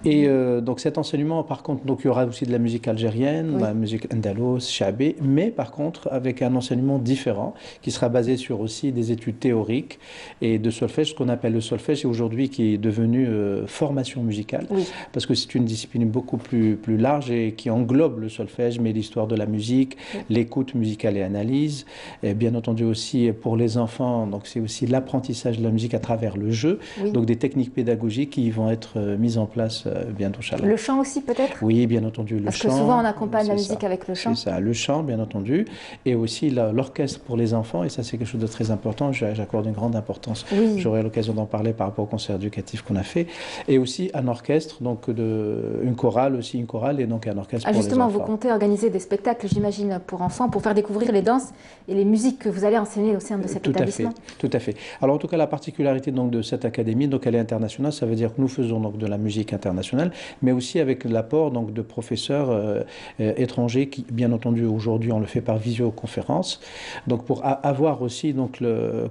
Et donc cet enseignement, par contre, donc, il y aura aussi de la musique algérienne, la musique andalouse, chabé, mais par contre avec un enseignement différent qui sera basé sur aussi des études théoriques et de solfège, ce qu'on appelle le solfège aujourd'hui qui est devenu formation musicale, parce que c'est une discipline beaucoup plus large et qui englobe le solfège, mais l'histoire de la musique, l'écoute musicale et analyse, et bien entendu aussi pour les enfants, donc c'est aussi l'apprentissage de la musique à travers le jeu, donc des techniques pédagogiques qui vont être mises en place bientôt. Le chant aussi peut-être? Oui, bien entendu, le chant. Parce que souvent on accompagne la musique avec le chant. C'est ça, le chant bien entendu, et aussi l'orchestre pour les enfants, et ça c'est quelque chose de très important, j'accorde une grande importance. J'aurai l'occasion d'en parler par rapport au concert éducatif qu'on a fait, et aussi un orchestre, donc une chorale aussi, une chorale, et donc un orchestre pour les enfants. Justement, vous comptez organiser des spectacles, j'imagine, pour enfants, pour faire découvrir les danses et les musiques que vous allez enseigner au sein de cet établissement? Tout à fait. Alors en tout cas, la particularité donc, de cette académie, donc elle est internationale, ça veut dire que nous faisons donc de la musique internationale, mais aussi avec l'apport donc de professeurs étrangers qui, bien entendu, aujourd'hui on le fait par visioconférence, donc pour avoir aussi donc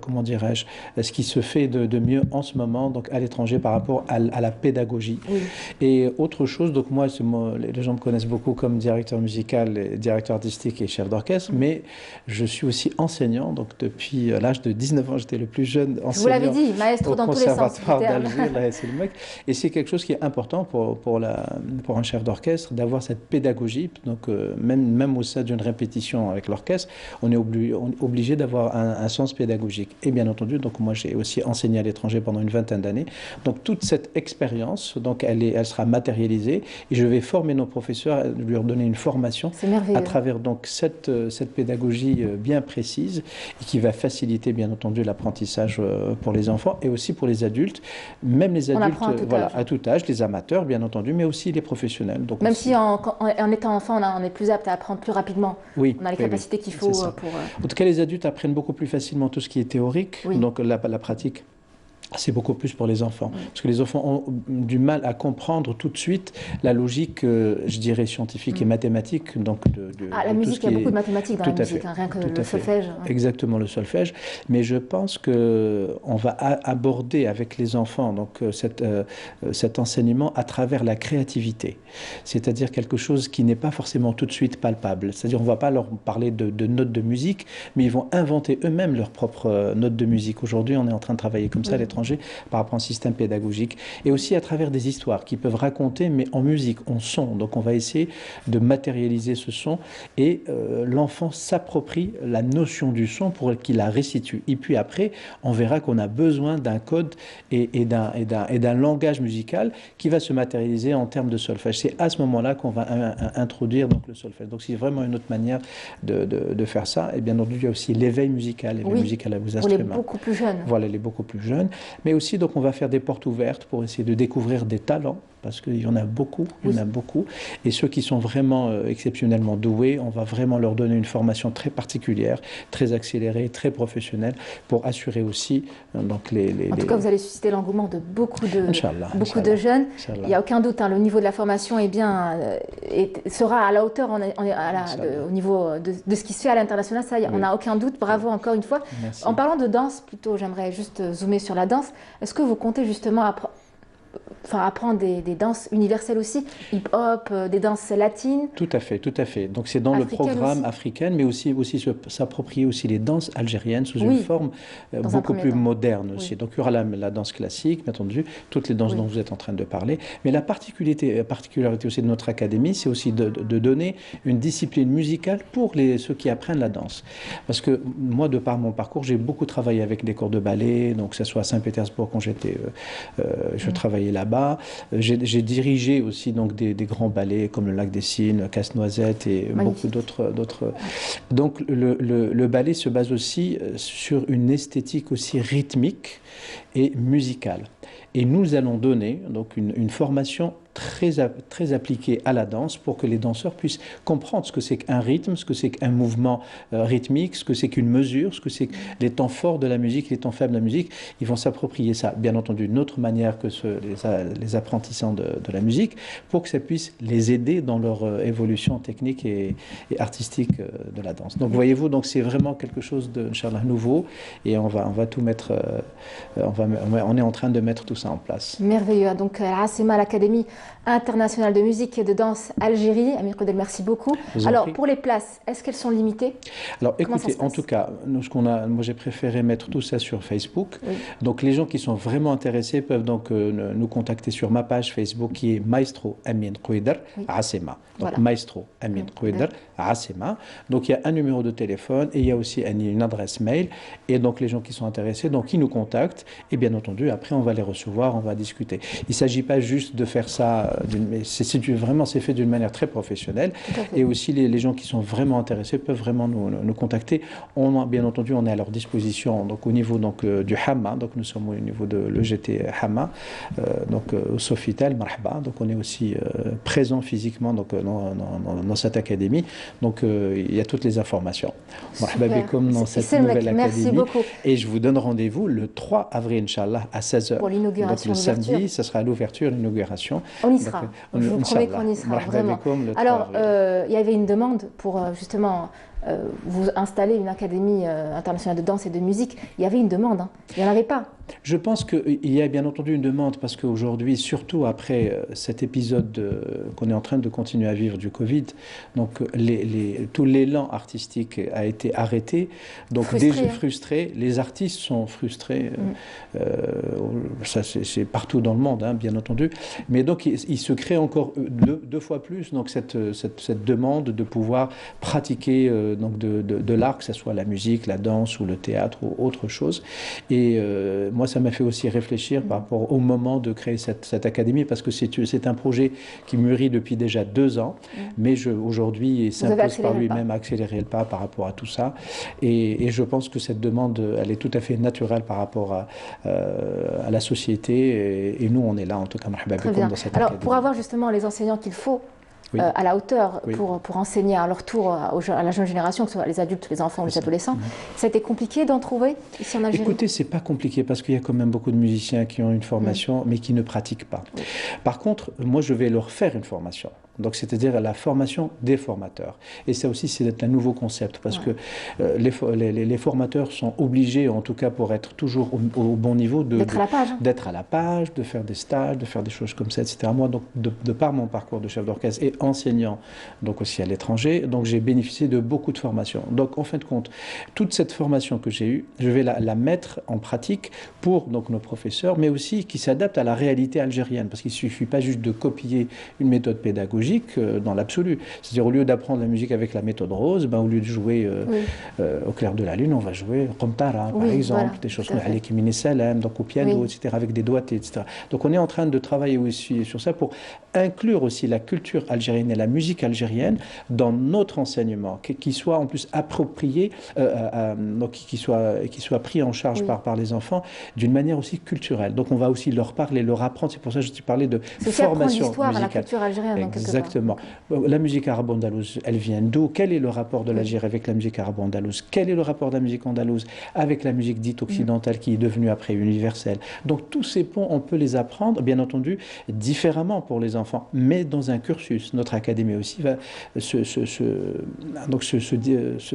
comment dirais-je, ce qui se fait de mieux en ce moment donc à l'étranger par rapport à la pédagogie. Et autre chose, donc moi les gens me connaissent beaucoup comme directeur musical, directeur artistique et chef d'orchestre, mais je suis aussi enseignant, donc depuis l'âge de 19 ans, j'étais le plus jeune enseignant. Vous l'avez dit, maestro dans tous les sens. Conservatoire d'Alger, et c'est quelque chose qui est important pour un chef d'orchestre d'avoir cette pédagogie, donc même au sein d'une répétition avec l'orchestre, on est obligé d'avoir un sens pédagogique. Et bien entendu, donc moi j'ai aussi enseigné à l'étranger pendant une 20aine d'années. Donc toute cette expérience, donc elle sera matérialisée et je vais former nos professeurs, leur donner une formation à travers donc cette pédagogie bien précise et qui va faciliter bien entendu l'apprentissage pour les enfants et aussi pour les adultes, même les adultes à tout âge, les amateurs bien entendu, mais aussi les professionnels. Donc même si en étant enfant, on est plus apte à apprendre plus rapidement. Oui, on a les capacités qu'il faut pour... En tout cas, les adultes apprennent beaucoup plus facilement tout ce qui est théorique, donc la pratique. C'est beaucoup plus pour les enfants. Parce que les enfants ont du mal à comprendre tout de suite la logique, je dirais, scientifique et mathématique. Donc la musique, il y a beaucoup de mathématiques dans la musique, rien que le solfège. Exactement, le solfège. Mais je pense qu'on va aborder avec les enfants donc, cet enseignement à travers la créativité. C'est-à-dire quelque chose qui n'est pas forcément tout de suite palpable. C'est-à-dire qu'on ne va pas leur parler de notes de musique, mais ils vont inventer eux-mêmes leurs propres notes de musique. Aujourd'hui, on est en train de travailler comme ça à l'étranger par rapport à un système pédagogique et aussi à travers des histoires qui peuvent raconter mais en musique, en son. Donc on va essayer de matérialiser ce son et l'enfant s'approprie la notion du son pour qu'il la restitue. Et puis après, on verra qu'on a besoin d'un code et d'un langage musical qui va se matérialiser en termes de solfège. C'est à ce moment-là qu'on va introduire donc, le solfège. Donc c'est vraiment une autre manière de faire ça. Et bien entendu, il y a aussi l'éveil musical, l'éveil musical à vos instruments. Pour les beaucoup plus jeunes. Voilà, les beaucoup plus jeunes. Mais aussi, donc, on va faire des portes ouvertes pour essayer de découvrir des talents parce qu'il y en a beaucoup, et ceux qui sont vraiment exceptionnellement doués, on va vraiment leur donner une formation très particulière, très accélérée, très professionnelle, pour assurer aussi donc En tout cas, vous allez susciter l'engouement de beaucoup de jeunes. Il n'y a aucun doute, le niveau de la formation sera à la hauteur au niveau de ce qui se fait à l'international, ça, on n'a aucun doute. Bravo encore une fois. Merci. En parlant de danse, plutôt, j'aimerais juste zoomer sur la danse. Est-ce que vous comptez justement apprendre des danses universelles aussi, hip-hop, des danses latines? Tout à fait. Donc c'est dans le programme africain, mais aussi s'approprier aussi les danses algériennes sous une forme beaucoup plus moderne aussi. Donc il y aura la danse classique, bien entendu, toutes les danses dont vous êtes en train de parler. Mais la particularité aussi de notre académie, c'est aussi de donner une discipline musicale pour ceux qui apprennent la danse. Parce que moi, de par mon parcours, j'ai beaucoup travaillé avec des cours de ballet, donc que ce soit à Saint-Pétersbourg quand je travaillais là-bas. J'ai dirigé aussi donc des grands ballets comme le Lac des Cygnes, Casse-Noisette et beaucoup d'autres. Donc le ballet se base aussi sur une esthétique aussi rythmique et musicale. Et nous allons donner donc une formation très appliquée à la danse pour que les danseurs puissent comprendre ce que c'est qu'un rythme, ce que c'est qu'un mouvement rythmique, ce que c'est qu'une mesure, ce que c'est que les temps forts de la musique, les temps faibles de la musique. Ils vont s'approprier ça, bien entendu, d'une autre manière que les apprentissants de la musique, pour que ça puisse les aider dans leur évolution technique et artistique de la danse. Donc voyez-vous, donc c'est vraiment quelque chose de Inch'Allah nouveau, et on va tout mettre, on est en train de mettre tout ça en place. Merveilleux. Donc Al-Asima, l'Académie internationale de musique et de danse Algérie. Amir Koudel, merci beaucoup. Alors pour les places, est-ce qu'elles sont limitées? Alors écoutez, en tout cas, moi j'ai préféré mettre tout ça sur Facebook. Oui. Donc les gens qui sont vraiment intéressés peuvent donc nous contacter sur ma page Facebook qui est Maestro Amin Kouider Asema. Donc voilà. Maestro Amin Kouider Asema. Donc il y a un numéro de téléphone et il y a aussi une adresse mail. Et donc les gens qui sont intéressés, donc ils nous contactent et bien entendu après on va les recevoir, on va discuter. Il ne s'agit pas juste de faire ça, c'est fait d'une manière très professionnelle. Et aussi les gens qui sont vraiment intéressés peuvent vraiment nous contacter. Bien entendu, on est à leur disposition donc au niveau du Hamma, donc nous sommes au niveau de l'EGT Hamma, donc au Sofitel, Marhaba, donc on est aussi présent physiquement donc, dans cette académie. Donc il y a toutes les informations. Marhaba bikum dans cette nouvelle académie. Et je vous donne rendez-vous le 3 avril, Inch'Allah, à 16h. Pour l'inauguration. Donc le samedi, ce sera l'ouverture, l'inauguration. On y sera. Je vous promets qu'on y sera, vraiment. Alors, il y avait une demande pour justement vous installer une académie internationale de danse et de musique. Il y avait une demande, il n'y en avait pas. Je pense qu'il y a bien entendu une demande parce qu'aujourd'hui, surtout après cet épisode qu'on est en train de continuer à vivre du Covid, donc tout l'élan artistique a été arrêté. Donc déjà frustré, les artistes sont frustrés. Ça c'est partout dans le monde, bien entendu. Mais donc il se crée encore deux fois plus donc cette demande de pouvoir pratiquer donc de l'art, que ce soit la musique, la danse ou le théâtre ou autre chose. Et moi, ça m'a fait aussi réfléchir par rapport au moment de créer cette académie, parce que c'est un projet qui mûrit depuis déjà 2 ans, mais aujourd'hui, il s'impose par lui-même à accélérer le pas par rapport à tout ça. Et je pense que cette demande, elle est tout à fait naturelle par rapport à la société. Et nous, on est là, en tout cas, dans cette académie. Pour avoir justement les enseignants qu'il faut, à la hauteur pour enseigner à leur tour à la jeune génération, que ce soit les adultes, les enfants, les adolescents. Ça a été compliqué d'en trouver ici en Algérie? Écoutez, c'est pas compliqué parce qu'il y a quand même beaucoup de musiciens qui ont une formation mais qui ne pratiquent pas. Par contre, moi je vais leur faire une formation. Donc c'est-à-dire la formation des formateurs. Et ça aussi c'est un nouveau concept parce que les formateurs sont obligés, en tout cas pour être toujours au bon niveau, d'être à la page, de faire des stages, de faire des choses comme ça, etc. Moi, donc, de par mon parcours de chef d'orchestre et enseignant, donc aussi à l'étranger, donc j'ai bénéficié de beaucoup de formations. Donc en fin de compte, toute cette formation que j'ai eue, je vais la mettre en pratique pour donc nos professeurs, mais aussi qui s'adapte à la réalité algérienne, parce qu'il ne suffit pas juste de copier une méthode pédagogique, pédagogique dans l'absolu. C'est-à-dire au lieu d'apprendre la musique avec la méthode Rose, ben, au lieu de jouer au clair de la lune, on va jouer Qomtara, par exemple, des choses comme Alek Mini Salam, donc au piano, etc., avec des doigtés, etc. Donc on est en train de travailler aussi sur ça pour inclure aussi la culture algérienne et la musique algérienne dans notre enseignement, qui soit en plus approprié, donc qui soit pris en charge par les enfants d'une manière aussi culturelle. Donc on va aussi leur parler, leur apprendre. C'est pour ça que je t'ai parlé de formation musicale. À la culture algérienne. Exactement. La musique arabo-andalouse, elle vient d'où? Quel est le rapport de l'Algérie avec la musique arabo-andalouse? Quel est le rapport de la musique andalouse avec la musique dite occidentale qui est devenue après universelle? Donc tous ces ponts, on peut les apprendre, bien entendu, différemment pour les enfants, mais dans un cursus. Notre académie aussi va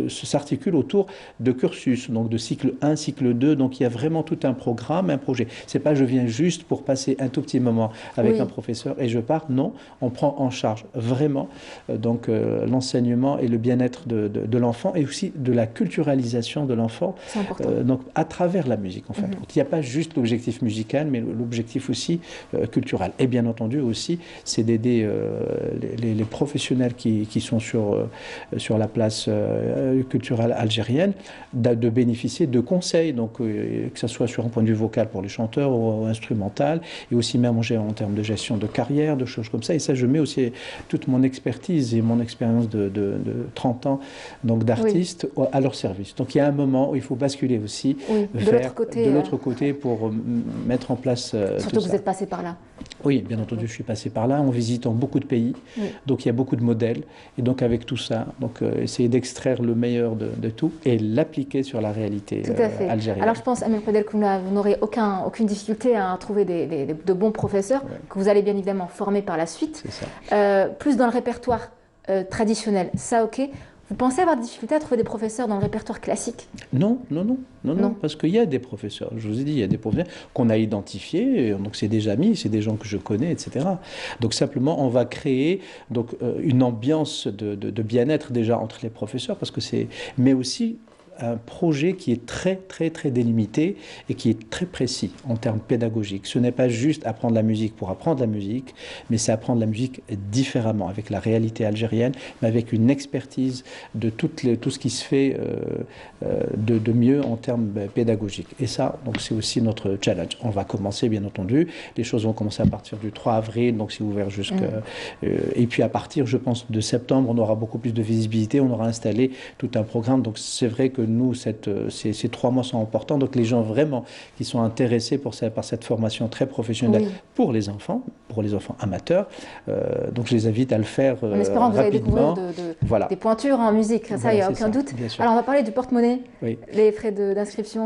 s'articule autour de cursus, donc de cycle 1, cycle 2. Donc il y a vraiment tout un programme, un projet. C'est pas je viens juste pour passer un tout petit moment avec un professeur et je pars. Non, on prend en charge vraiment l'enseignement et le bien-être de l'enfant et aussi de la culturalisation de l'enfant. C'est important. Donc à travers la musique, en fait. Il n'y a pas juste l'objectif musical, mais l'objectif aussi culturel. Et bien entendu aussi, c'est d'aider les professionnels qui sont sur la place culturelle algérienne de bénéficier de conseils, donc que ce soit sur un point de vue vocal pour les chanteurs ou instrumental, et aussi même en termes de gestion de carrière, de choses comme ça. Et ça, je mets aussi toute mon expertise et mon expérience de 30 ans d'artiste à leur service. Donc il y a un moment où il faut basculer aussi vers de l'autre côté pour mettre en place surtout que vous êtes passé par là. Oui, bien entendu, je suis passé par là en visitant beaucoup de pays. Donc il y a beaucoup de modèles. Et donc avec tout ça, essayer d'extraire le meilleur de tout et l'appliquer sur la réalité algérienne. Alors je pense, Amine Fadel, que vous n'aurez aucune difficulté à trouver de bons professeurs que vous allez bien évidemment former par la suite. C'est ça. Plus dans le répertoire traditionnel, ça ok. Vous pensez avoir des difficultés à trouver des professeurs dans le répertoire classique? Non, parce qu'il y a des professeurs. Je vous ai dit, il y a des professeurs qu'on a identifiés, donc c'est des amis, c'est des gens que je connais, etc. Donc simplement, on va créer une ambiance de bien-être déjà entre les professeurs, mais aussi un projet qui est très délimité et qui est très précis en termes pédagogiques. Ce n'est pas juste apprendre la musique pour apprendre la musique, mais c'est apprendre la musique différemment, avec la réalité algérienne, mais avec une expertise de tout ce qui se fait de mieux en termes pédagogiques. Et ça, donc c'est aussi notre challenge. On va commencer, bien entendu. Les choses vont commencer à partir du 3 avril, donc c'est ouvert et puis à partir, je pense, de septembre, on aura beaucoup plus de visibilité, on aura installé tout un programme. Donc c'est vrai que nous, ces 3 mois sont importants. Donc les gens vraiment qui sont intéressés par cette formation très professionnelle pour les enfants amateurs, donc je les invite à le faire en espérant que vous allez découvrir des pointures en musique, ça, il n'y a aucun doute. Alors on va parler du porte-monnaie, les frais d'inscription,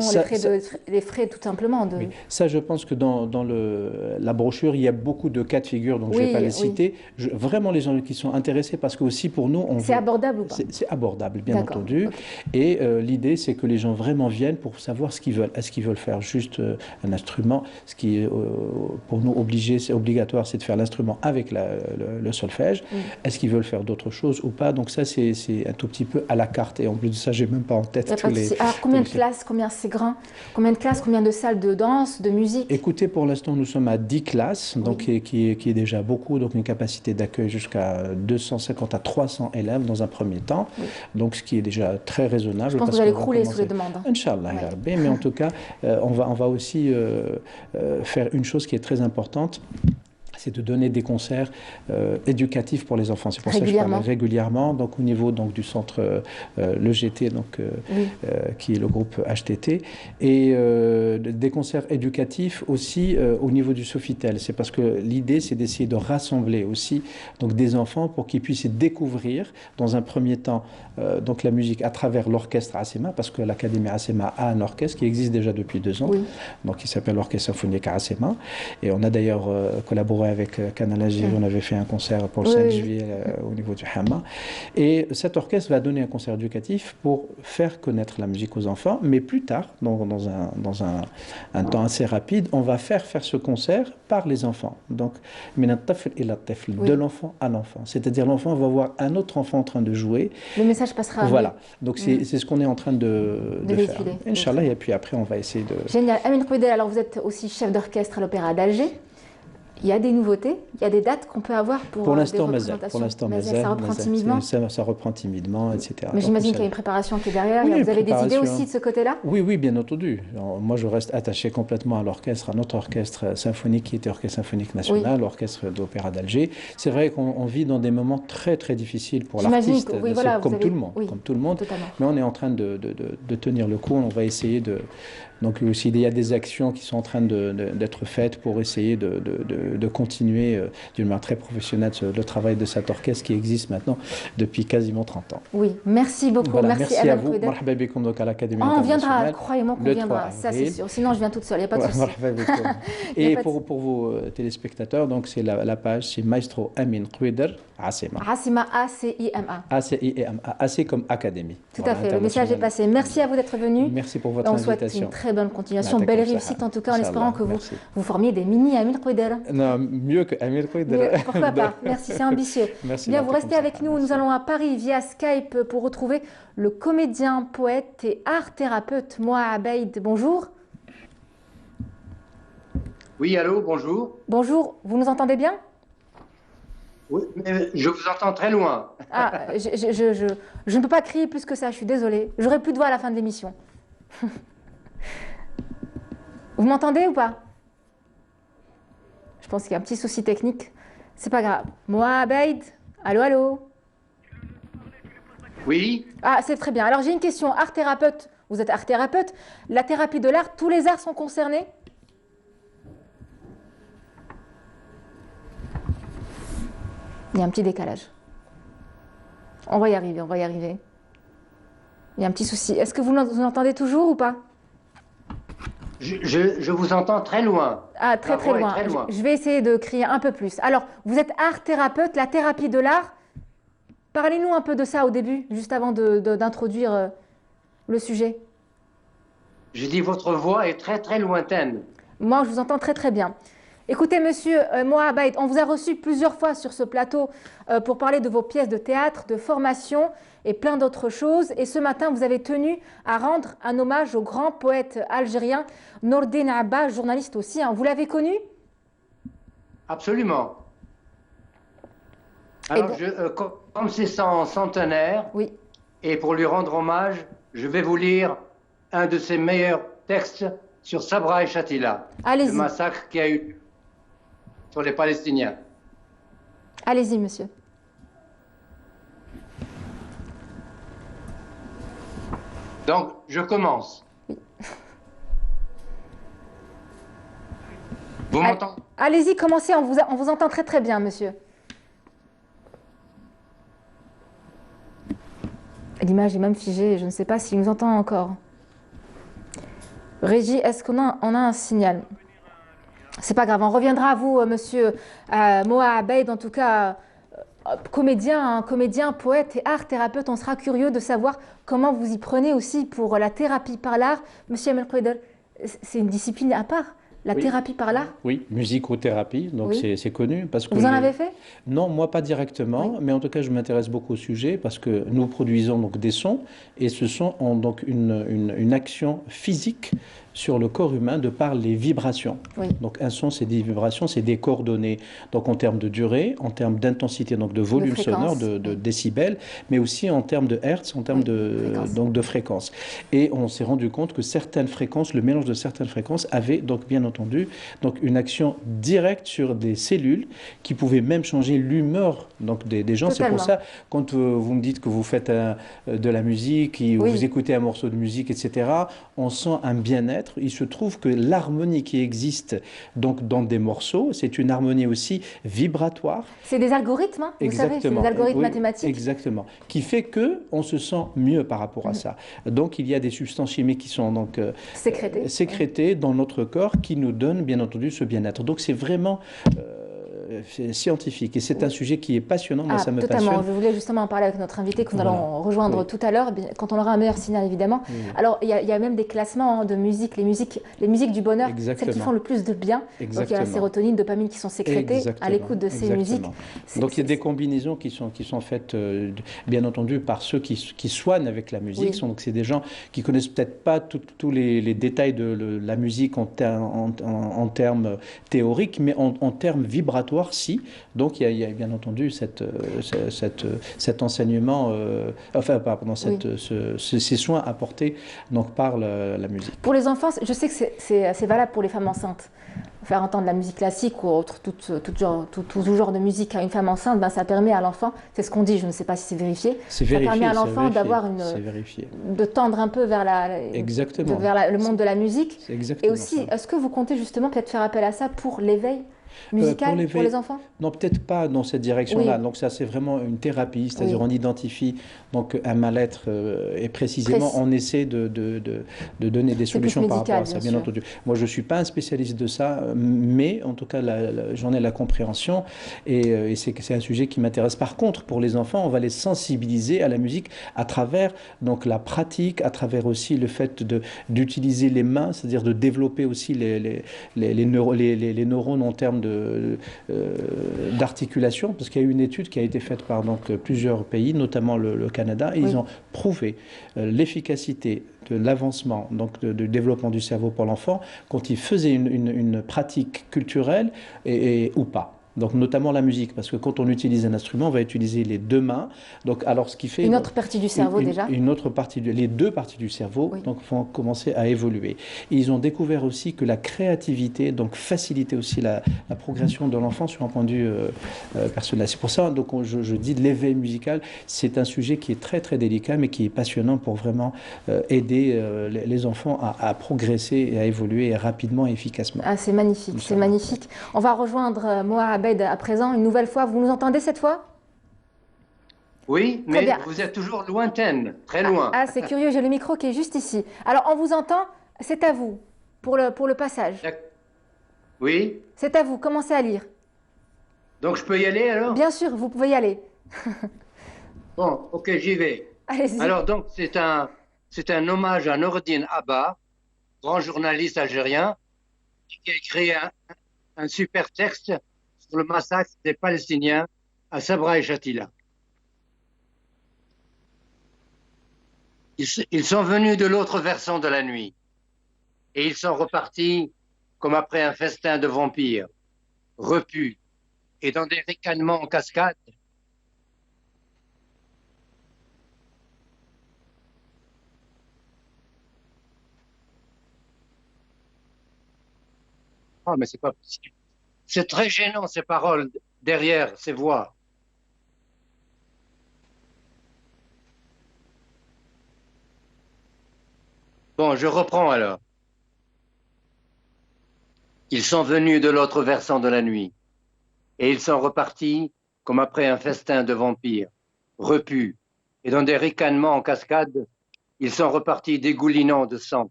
les frais tout simplement. Oui. Ça, je pense que dans la brochure, il y a beaucoup de cas de figure, donc je ne vais pas les citer. Vraiment les gens qui sont intéressés, parce que aussi pour nous... C'est abordable ou pas? C'est abordable, bien entendu. Et l'idée, c'est que les gens vraiment viennent pour savoir ce qu'ils veulent. Est-ce qu'ils veulent faire juste un instrument? Ce qui est pour nous obligatoire, c'est de faire l'instrument avec le solfège. Est-ce qu'ils veulent faire d'autres choses ou pas? Donc ça, c'est un tout petit peu à la carte. Et en plus de ça, j'ai même pas en tête tous les... Alors combien de classes, combien c'est grand? Combien de classes, combien de salles de danse, de musique? Écoutez, pour l'instant, nous sommes à 10 classes, donc qui est déjà beaucoup. Donc une capacité d'accueil jusqu'à 250 à 300 élèves dans un premier temps. Donc ce qui est déjà très raisonnable. Je pense que vous allez crouler sous les demandes. Inch'Allah, mais en tout cas, on va aussi faire une chose qui est très importante. C'est de donner des concerts éducatifs pour les enfants. C'est pour ça que je parle régulièrement, donc au niveau du centre l'EGT, qui est le groupe HTT, et des concerts éducatifs aussi au niveau du Sofitel. C'est parce que l'idée, c'est d'essayer de rassembler aussi des enfants pour qu'ils puissent découvrir dans un premier temps donc la musique à travers l'orchestre Asema, parce que l'Académie Asema a un orchestre qui existe déjà depuis 2 ans, donc il s'appelle l'Orchestre Symphonique Asema, et on a d'ailleurs collaboré avec Canal Algérie, on avait fait un concert pour le 5 juillet au niveau du Hamma, et cet orchestre va donner un concert éducatif pour faire connaître la musique aux enfants, mais plus tard, dans un temps assez rapide, on va faire ce concert par les enfants, donc de l'enfant à l'enfant, c'est-à-dire l'enfant va voir un autre enfant en train de jouer. Le message passera. Voilà, donc c'est ce qu'on est en train de faire. Inch'Allah, et puis après on va essayer de... Génial. Amine Fadel, alors vous êtes aussi chef d'orchestre à l'Opéra d'Alger. Il y a des nouveautés, il y a des dates qu'on peut avoir pour l'instant, des Mazal. représentations. Pour l'instant, Mazal, ça reprend timidement. Ça reprend timidement, etc. Mais j'imagine qu'il y a une préparation qui est derrière. Oui, vous avez des idées aussi de ce côté-là? Oui, oui, bien entendu. Moi, je reste attaché complètement à l'orchestre, à notre orchestre symphonique qui était Orchestre Symphonique National, l'Orchestre d'Opéra d'Alger. C'est vrai qu'on vit dans des moments très, très difficiles pour l'artiste, oui, voilà, comme tout le monde. Comme tout le monde. Totalement. Mais on est en train de tenir le coup. On va essayer de... Donc, s'il y a des actions qui sont en train d'être faites pour essayer de continuer d'une manière très professionnelle le travail de cet orchestre qui existe maintenant depuis quasiment 30 ans. Oui, merci beaucoup. Voilà, merci à vous. Donc à l'Académie on viendra, internationale. croyez-moi qu'on viendra, ça c'est sûr. Sinon je viens toute seule, il n'y a pas de souci. Et pour vos téléspectateurs, donc c'est la page, c'est Maestro Amin Kouider, Asima. Asima, A-C-I-M-A. A-C-I-M-A. A-C comme Académie. Tout à fait, le message est passé. Merci à vous d'être venu. Merci pour votre invitation. On souhaite une très bonne continuation, belle réussite en tout cas, en espérant que vous formiez des mini Amir Kouider. Non, mieux que Amir Kouider. Pourquoi pas? Merci, c'est ambitieux. Merci. Bien, vous restez avec nous. Nous allons à Paris via Skype pour retrouver le comédien, poète et art thérapeute Moa Abeid. Bonjour. Oui, allô, bonjour. Bonjour, vous nous entendez bien? Oui, mais je vous entends très loin. Ah, je ne peux pas crier plus que ça, je suis désolée. J'aurai plus de voix à la fin de l'émission. Vous m'entendez ou pas? Je pense qu'il y a un petit souci technique. C'est pas grave. Moa Abeid, allô, allô? Oui. Ah, c'est très bien. Alors j'ai une question. Art thérapeute, vous êtes art thérapeute. La thérapie de l'art, tous les arts sont concernés? Il y a un petit décalage. On va y arriver, on va y arriver. Il y a un petit souci. Est-ce que vous nous entendez toujours ou pas? Je vous entends très loin. Ah, très loin. Très loin. Je vais essayer de crier un peu plus. Alors, vous êtes art thérapeute, la thérapie de l'art. Parlez-nous un peu de ça au début, juste avant d'introduire le sujet. Je dis votre voix est très lointaine. Moi, je vous entends très bien. Écoutez, monsieur Moa Abeid, on vous a reçu plusieurs fois sur ce plateau pour parler de vos pièces de théâtre, de formation et plein d'autres choses. Et ce matin, vous avez tenu à rendre un hommage au grand poète algérien Nordin Abba, journaliste aussi. Hein. Vous l'avez connu? Absolument. Alors, comme c'est son centenaire, oui. Et pour lui rendre hommage, je vais vous lire un de ses meilleurs textes sur Sabra et Shatila, le massacre qu'il y a eu sur les Palestiniens. Allez-y, monsieur. Donc, je commence. Oui. Vous m'entendez? Allez-y, commencez, on vous entend très bien, monsieur. L'image est même figée, je ne sais pas s'il nous entend encore. Régie, est-ce qu'on a un signal? C'est pas grave, on reviendra à vous, monsieur Moa Abeid, en tout cas, comédien, poète et art thérapeute. On sera curieux de savoir comment vous y prenez aussi pour la thérapie par l'art. Monsieur Amel Kouider, c'est une discipline à part, la thérapie par l'art? Oui, musicothérapie, donc c'est connu. Parce que vous en avez fait? Non, moi pas directement, mais en tout cas je m'intéresse beaucoup au sujet parce que nous produisons donc des sons et ce son ont donc une action physique sur le corps humain de par les vibrations. Oui. Donc un son, c'est des vibrations, c'est des coordonnées, donc en termes de durée, en termes d'intensité, donc de volume sonore, de décibels, mais aussi en termes de hertz, en termes de fréquence. Et on s'est rendu compte que certaines fréquences, le mélange de certaines fréquences avait donc bien entendu donc une action directe sur des cellules qui pouvaient même changer l'humeur donc des gens. C'est pour ça, quand vous me dites que vous faites de la musique, vous écoutez un morceau de musique, etc., on sent un bien-être. Il se trouve que l'harmonie qui existe donc dans des morceaux, c'est une harmonie aussi vibratoire. C'est des algorithmes, hein, vous savez, c'est des algorithmes mathématiques. Exactement, qui fait que on se sent mieux par rapport à ça. Donc il y a des substances chimiques qui sont donc sécrétées dans notre corps qui nous donnent bien entendu ce bien-être. Donc c'est vraiment scientifique. Et c'est un sujet qui est passionnant, moi ça me totalement. passionne. Je voulais justement en parler avec notre invité que nous allons rejoindre tout à l'heure, quand on aura un meilleur signal évidemment. Alors il y a même des classements de musique, les musiques du bonheur, celles qui font le plus de bien. Donc il y a la sérotonine, dopamine qui sont sécrétées à l'écoute de ces musiques. Donc il y a des combinaisons qui sont faites bien entendu par ceux qui soignent avec la musique. Donc c'est des gens qui connaissent peut-être pas tous les détails de la musique en termes théoriques, mais en termes vibratoires, si. Donc il y a bien entendu cet enseignement, ces soins apportés donc, par la musique. Pour les enfants, je sais que c'est valable pour les femmes enceintes. Faire entendre la musique classique ou autre, tout genre de musique à une femme enceinte, ça permet à l'enfant, c'est ce qu'on dit, je ne sais pas si c'est vérifié, ça permet à l'enfant d'avoir de tendre un peu vers le monde de la musique. Et aussi, est-ce que vous comptez justement peut-être faire appel à ça pour l'éveil musical pour les enfants? Non, peut-être pas dans cette direction-là. Donc ça, c'est vraiment une thérapie, c'est-à-dire on identifie donc un mal-être et précisément on essaie de donner des solutions par rapport à ça, bien entendu. Moi, je ne suis pas un spécialiste de ça, mais en tout cas, j'en ai la compréhension et c'est un sujet qui m'intéresse. Par contre, pour les enfants, on va les sensibiliser à la musique à travers donc la pratique, à travers aussi le fait d'utiliser les mains, c'est-à-dire de développer aussi les neurones en termes d'articulation, parce qu'il y a eu une étude qui a été faite par plusieurs pays, notamment le Canada, et ils ont prouvé l'efficacité de l'avancement, donc de développement du cerveau pour l'enfant, quand il faisait une pratique culturelle ou pas. Donc notamment la musique, parce que quand on utilise un instrument, on va utiliser les deux mains. Donc alors ce qui fait une autre partie du cerveau déjà. Une autre partie, les deux parties du cerveau, donc vont commencer à évoluer. Et ils ont découvert aussi que la créativité, donc facilitait aussi la progression de l'enfant sur un point de vue personnel. C'est pour ça donc je dis l'éveil musical, c'est un sujet qui est très très délicat, mais qui est passionnant pour vraiment aider les enfants à progresser et à évoluer rapidement et efficacement. Ah, c'est magnifique, c'est magnifique. On va rejoindre Moa Abed à présent, une nouvelle fois. Vous nous entendez cette fois? Oui, mais vous êtes toujours lointaine, très loin. Ah, c'est curieux, j'ai le micro qui est juste ici. Alors, on vous entend, c'est à vous, pour le passage. Oui. C'est à vous, commencez à lire. Donc, je peux y aller alors? Bien sûr, vous pouvez y aller. Bon, ok, j'y vais. Allez-y. Alors, donc, c'est un hommage à Nourdine Abba, grand journaliste algérien, qui a écrit un super texte sur le massacre des Palestiniens à Sabra et Shatila. Ils sont venus de l'autre versant de la nuit et ils sont repartis comme après un festin de vampires, repus et dans des ricanements en cascade. Oh, mais c'est pas possible. C'est très gênant, ces paroles derrière ces voix. Bon, je reprends alors. Ils sont venus de l'autre versant de la nuit, et ils sont repartis comme après un festin de vampires, repus, et dans des ricanements en cascade, ils sont repartis dégoulinant de sang,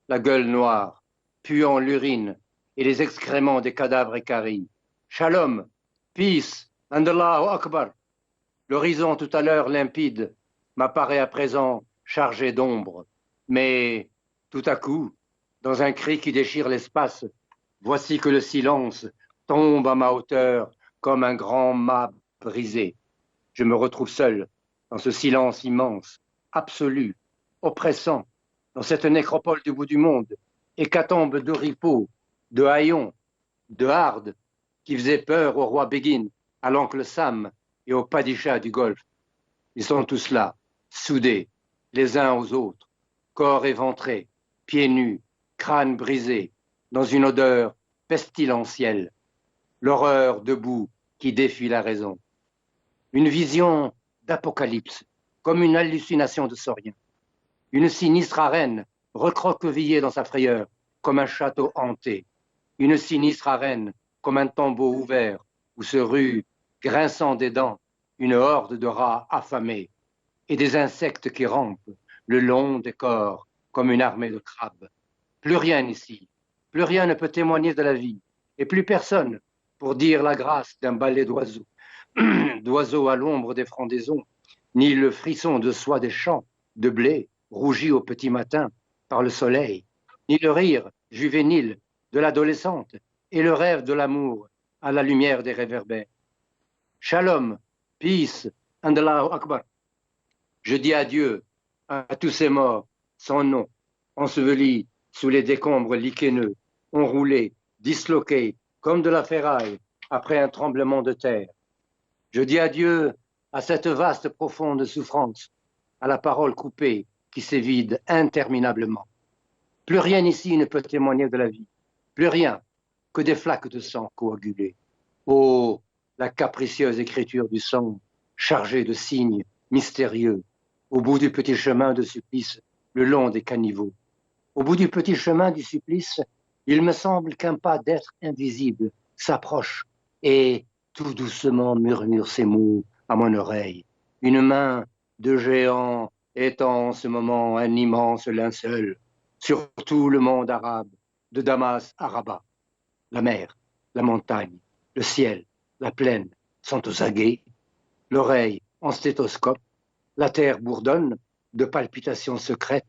la gueule noire, puant l'urine, et les excréments des cadavres équarris. Shalom, peace, and Allahu Akbar. L'horizon tout à l'heure limpide m'apparaît à présent chargé d'ombre. Mais tout à coup, dans un cri qui déchire l'espace, voici que le silence tombe à ma hauteur comme un grand mât brisé. Je me retrouve seul dans ce silence immense, absolu, oppressant, dans cette nécropole du bout du monde, hécatombe d'oripeaux, de haillons, de hardes, qui faisaient peur au roi Begin, à l'oncle Sam et au padishah du Golfe. Ils sont tous là, soudés, les uns aux autres, corps éventrés, pieds nus, crânes brisés, dans une odeur pestilentielle. L'horreur debout qui défie la raison. Une vision d'apocalypse, comme une hallucination de saurien. Une sinistre arène, recroquevillée dans sa frayeur, comme un château hanté. Une sinistre arène, comme un tombeau ouvert, où se rue, grinçant des dents, une horde de rats affamés, et des insectes qui rampent le long des corps, comme une armée de crabes. Plus rien ici, plus rien ne peut témoigner de la vie, et plus personne, pour dire la grâce d'un ballet d'oiseaux, d'oiseaux à l'ombre des frondaisons, ni le frisson de soie des champs de blé rougi au petit matin par le soleil, ni le rire juvénile de l'adolescente et le rêve de l'amour à la lumière des réverbères. Shalom, peace, and Allahu Akbar. Je dis adieu à tous ces morts sans nom, ensevelis sous les décombres lichéneux, enroulés, disloqués comme de la ferraille après un tremblement de terre. Je dis adieu à cette vaste profonde souffrance, à la parole coupée qui s'évide interminablement. Plus rien ici ne peut témoigner de la vie, plus rien que des flaques de sang coagulées. Oh, la capricieuse écriture du sang, chargée de signes mystérieux, au bout du petit chemin de supplice, le long des caniveaux. Au bout du petit chemin du supplice, il me semble qu'un pas d'être invisible s'approche et tout doucement murmure ces mots à mon oreille. Une main de géant étend en ce moment un immense linceul sur tout le monde arabe, de Damas à Rabat. La mer, la montagne, le ciel, la plaine sont aux aguets, l'oreille en stéthoscope, la terre bourdonne de palpitations secrètes,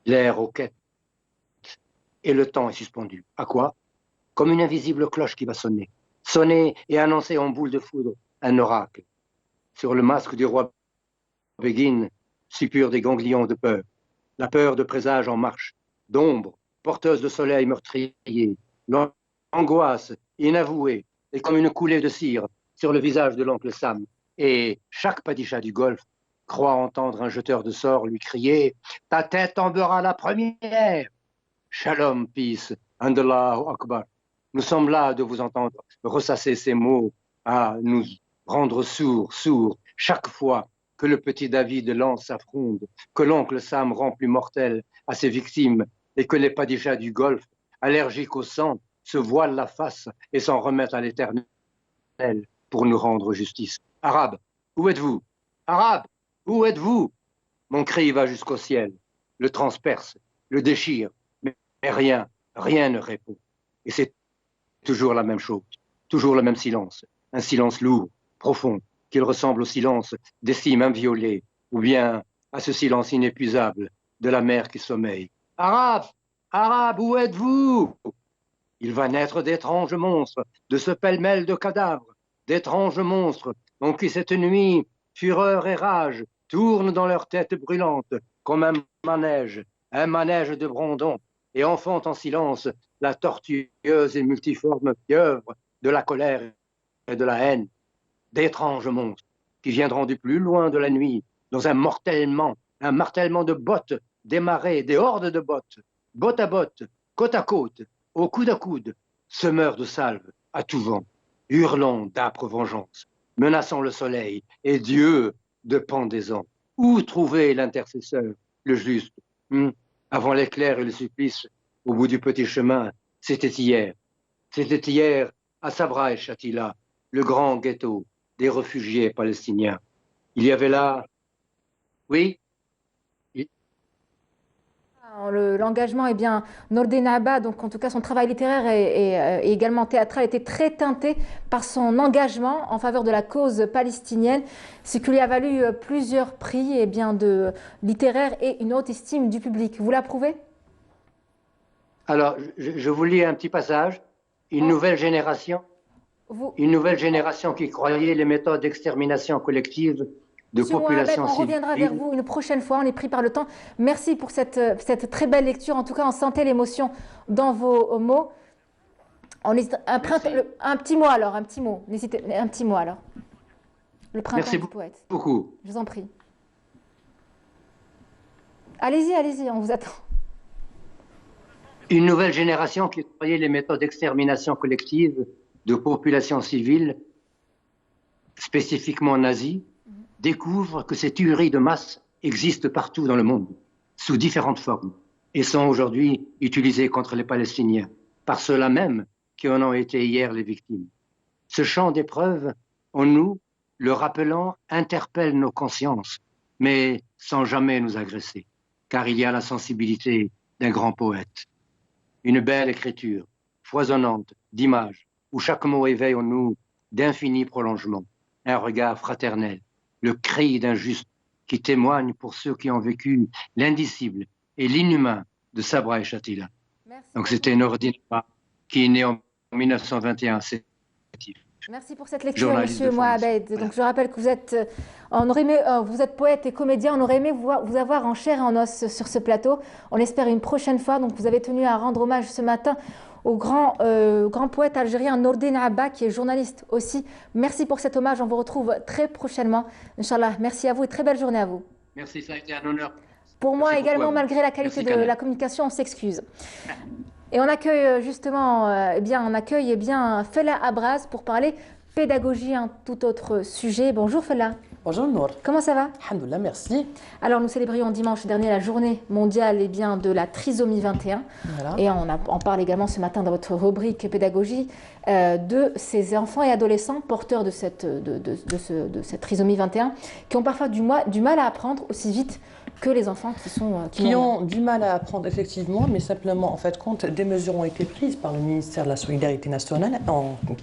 l'air aux quêtes, et le temps est suspendu. À quoi? Comme une invisible cloche qui va sonner. Sonner et annoncer en boule de foudre un oracle. Sur le masque du roi Béguine suppurent des ganglions de peur. La peur de présage en marche, d'ombre, porteuse de soleil meurtrier, l'angoisse inavouée et comme une coulée de cire sur le visage de l'oncle Sam. Et chaque padicha du Golfe croit entendre un jeteur de sorts lui crier « Ta tête tombera la première !» Shalom, peace, and Allahu Akbar. Nous sommes là de vous entendre ressasser ces mots, à nous rendre sourds, chaque fois que le petit David lance sa fronde, que l'oncle Sam rend plus mortel à ses victimes et que les padichas du Golfe, allergiques au sang, se voilent la face et s'en remettent à l'Éternel pour nous rendre justice. Arabes, où êtes-vous? Arabes, où êtes-vous? Mon cri va jusqu'au ciel, le transperce, le déchire, mais rien ne répond. Et c'est toujours la même chose, toujours le même silence, un silence lourd, profond, qu'il ressemble au silence des cimes inviolées, ou bien à ce silence inépuisable de la mer qui sommeille. Arabes, Arabes, où êtes-vous? Il va naître d'étranges monstres, de ce pêle-mêle de cadavres, d'étranges monstres, en qui cette nuit, fureur et rage, tournent dans leur tête brûlante, comme un manège de Brandon, et enfantent en silence la tortueuse et multiforme pieuvre de la colère et de la haine, d'étranges monstres qui viendront du plus loin de la nuit, dans un martèlement de bottes, des marées, des hordes de bottes, botte à botte, côte à côte, au coude à coude, semeurs de salves à tout vent, hurlant d'âpre vengeance, menaçant le soleil et Dieu de pendaison. Où trouver l'intercesseur, le juste? Avant l'éclair et le supplice, au bout du petit chemin, c'était hier. C'était hier à Sabra et Shatila, le grand ghetto des réfugiés palestiniens. Il y avait là... Oui? L'engagement, eh bien, Nordin Abba, donc en tout cas son travail littéraire et également théâtral était très teinté par son engagement en faveur de la cause palestinienne, ce qui lui a valu plusieurs prix eh bien, littéraires et une haute estime du public. Vous l'approuvez? Alors, je vous lis un petit passage. Une nouvelle génération qui croyait les méthodes d'extermination collective de population civile. On reviendra vers vous une prochaine fois, on est pris par le temps. Merci pour cette très belle lecture. En tout cas, on sentait l'émotion dans vos mots. Un petit mot alors, un petit mot. Un petit mot alors. Le printemps du poète. Merci beaucoup. Je vous en prie. Allez-y, on vous attend. Une nouvelle génération qui croyait les méthodes d'extermination collective de population civile, spécifiquement nazie, découvre que ces tueries de masse existent partout dans le monde, sous différentes formes, et sont aujourd'hui utilisées contre les Palestiniens, par ceux-là même qui en ont été hier les victimes. Ce champ d'épreuves, en nous, le rappelant, interpelle nos consciences, mais sans jamais nous agresser, car il y a la sensibilité d'un grand poète. Une belle écriture, foisonnante d'images, où chaque mot éveille en nous d'infinis prolongements, un regard fraternel, le cri d'un juste qui témoigne pour ceux qui ont vécu l'indicible et l'inhumain de Sabra et Shatila. Donc c'était une ordinaire qui est née en 1921. Merci pour cette lecture, Monsieur Mohamed. Donc je rappelle que vous êtes, vous êtes poète et comédien. On aurait aimé vous avoir en chair et en os sur ce plateau. On espère une prochaine fois. Donc vous avez tenu à rendre hommage ce matin au grand poète algérien Nordine Abba, qui est journaliste aussi. Merci pour cet hommage. On vous retrouve très prochainement, Inch'Allah. Merci à vous et très belle journée à vous. Merci, ça a été un honneur. Pour moi également, malgré la qualité de la communication, on s'excuse. Et on accueille justement, Fella Abraz pour parler pédagogie, un tout autre sujet. Bonjour Fella. Bonjour Nour. Comment ça va? Alhamdoulilah, merci. Alors nous célébrions dimanche dernier la journée mondiale de la trisomie 21. Voilà. Et on parle également ce matin dans votre rubrique pédagogie de ces enfants et adolescents porteurs de cette trisomie 21 qui ont parfois du mal à apprendre aussi vite que les enfants qui ont du mal à apprendre effectivement, mais simplement en fait compte des mesures ont été prises par le ministère de la Solidarité nationale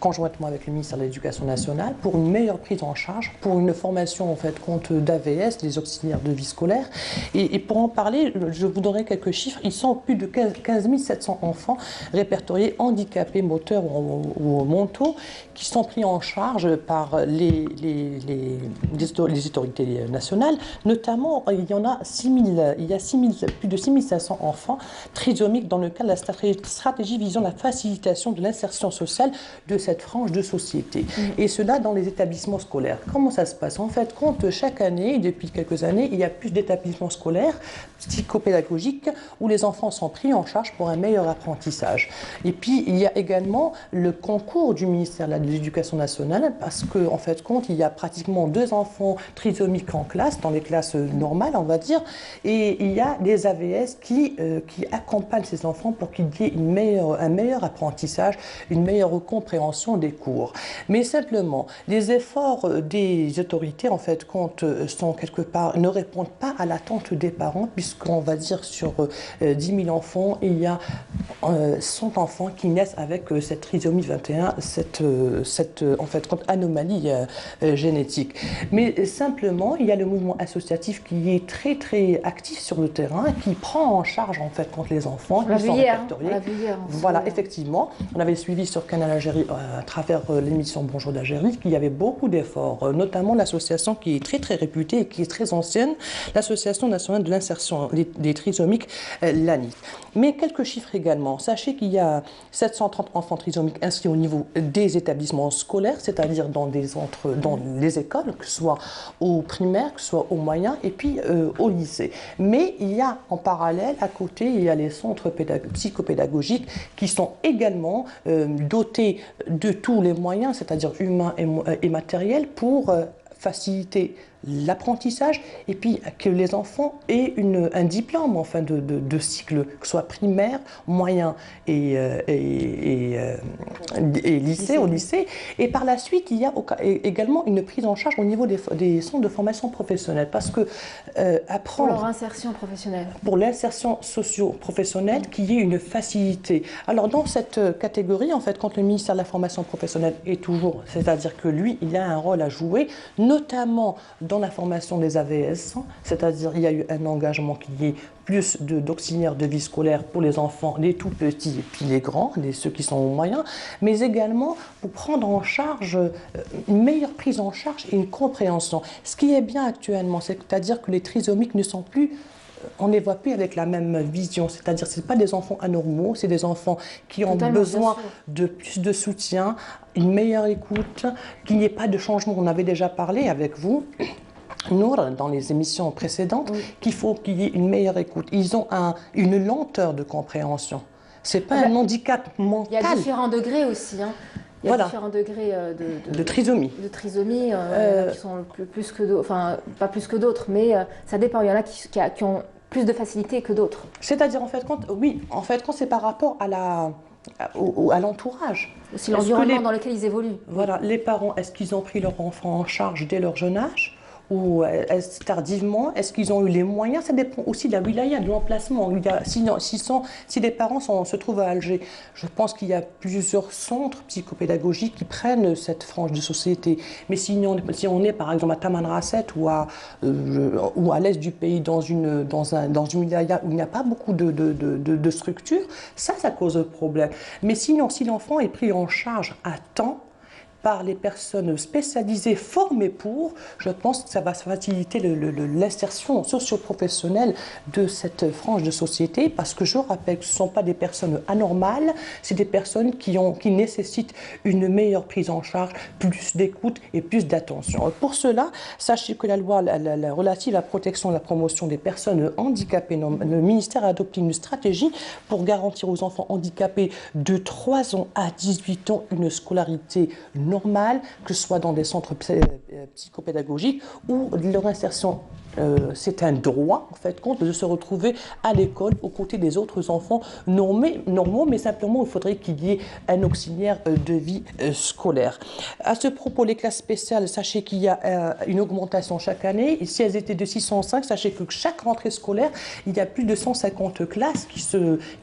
conjointement avec le ministère de l'Éducation nationale pour une meilleure prise en charge, pour une formation en fait compte d'AVS, des auxiliaires de vie scolaire. Et pour en parler, je vous donnerai quelques chiffres. Ils sont plus de 15 700 enfants répertoriés handicapés moteurs ou mentaux qui sont pris en charge par les autorités nationales. Notamment, il y a plus de 6 500 enfants trisomiques dans le cadre de la stratégie visant la facilitation de l'insertion sociale de cette frange de société. Et cela dans les établissements scolaires. Comment ça se passe? En fait, compte chaque année, depuis quelques années, il y a plus d'établissements scolaires psychopédagogiques où les enfants sont pris en charge pour un meilleur apprentissage. Et puis, il y a également le concours du ministère de l'Éducation nationale parce qu'en fait, il y a pratiquement 2 enfants trisomiques en classe, dans les classes normales, on va dire, et il y a des AVS qui accompagnent ces enfants pour qu'il y ait un meilleur apprentissage, une meilleure compréhension des cours. Mais simplement, les efforts des autorités, en fait, sont quelque part, ne répondent pas à l'attente des parents, puisqu'on va dire sur 10 000 enfants, il y a 100 enfants qui naissent avec cette trisomie 21, cette anomalie génétique. Mais simplement, il y a le mouvement associatif qui est très très actif sur le terrain, qui prend en charge en fait les enfants qui sont répertoriés. Voilà, effectivement, on avait suivi sur Canal Algérie à travers l'émission Bonjour d'Algérie qu'il y avait beaucoup d'efforts, notamment l'association qui est très très réputée et qui est très ancienne, l'Association nationale de l'insertion des trisomiques, l'ANI. Mais quelques chiffres également. Sachez qu'il y a 730 enfants trisomiques inscrits au niveau des établissements scolaires, c'est-à-dire dans les écoles, que ce soit au primaire, que ce soit au moyen, et puis au lycée. Mais il y a en parallèle, à côté, il y a les centres psychopédagogiques qui sont également dotés de tous les moyens, c'est-à-dire humains et matériels, pour faciliter l'apprentissage et puis que les enfants aient un diplôme enfin de cycle, que ce soit primaire, moyen et lycée, au lycée. Et par la suite, il y a également une prise en charge au niveau des centres de formation professionnelle parce que apprendre... Pour leur insertion professionnelle. Pour l'insertion socio-professionnelle, qu'il y ait une facilité. Alors dans cette catégorie, en fait, quand le ministère de la formation professionnelle est toujours, c'est-à-dire que lui, il a un rôle à jouer, notamment dans la formation des AVS, c'est-à-dire il y a eu un engagement qu'il y ait plus d'auxiliaires de vie scolaire pour les enfants, les tout petits et puis les grands, ceux qui sont au moyen, mais également pour prendre en charge, une meilleure prise en charge et une compréhension. Ce qui est bien actuellement, c'est-à-dire que les trisomiques ne sont plus, on ne les voit plus avec la même vision, c'est-à-dire que ce ne sont pas des enfants anormaux, c'est des enfants qui ont besoin de plus de soutien, une meilleure écoute, qu'il n'y ait pas de changement. On avait déjà parlé avec vous, Nour, dans les émissions précédentes, qu'il faut qu'il y ait une meilleure écoute. Ils ont une lenteur de compréhension. Ce n'est pas un handicap mental. Il y a différents degrés aussi. Il y a différents degrés de trisomie. De trisomie, qui sont plus que d'autres, enfin pas plus que d'autres, mais ça dépend. Il y en a qui ont plus de facilité que d'autres. C'est-à-dire en fait, quand c'est par rapport à l'entourage. Aussi l'environnement dans lequel ils évoluent. Voilà, les parents, est-ce qu'ils ont pris leur enfant en charge dès leur jeune âge? ou est-ce tardivement? Est-ce qu'ils ont eu les moyens? Ça dépend aussi de la wilaya, de l'emplacement. Si les parents se trouvent à Alger, je pense qu'il y a plusieurs centres psychopédagogiques qui prennent cette frange de société. Mais si on est par exemple à Tamanrasset ou à l'est du pays dans une wilaya où il n'y a pas beaucoup de structures, ça cause problème. Mais sinon, si l'enfant est pris en charge à temps, par les personnes spécialisées formées pour, je pense que ça va faciliter l'insertion socio-professionnelle de cette frange de société, parce que je rappelle que ce ne sont pas des personnes anormales, c'est des personnes qui nécessitent une meilleure prise en charge, plus d'écoute et plus d'attention. Pour cela, sachez que la loi relative à la protection et la promotion des personnes handicapées, le ministère a adopté une stratégie pour garantir aux enfants handicapés de 3 ans à 18 ans une scolarité normale, que ce soit dans des centres psychopédagogiques ou leur insertion. C'est un droit, en fait, de se retrouver à l'école aux côtés des autres enfants normaux, mais simplement il faudrait qu'il y ait un auxiliaire de vie scolaire. À ce propos, les classes spéciales, sachez qu'il y a une augmentation chaque année. Et si elles étaient de 605, sachez que chaque rentrée scolaire, il y a plus de 150 classes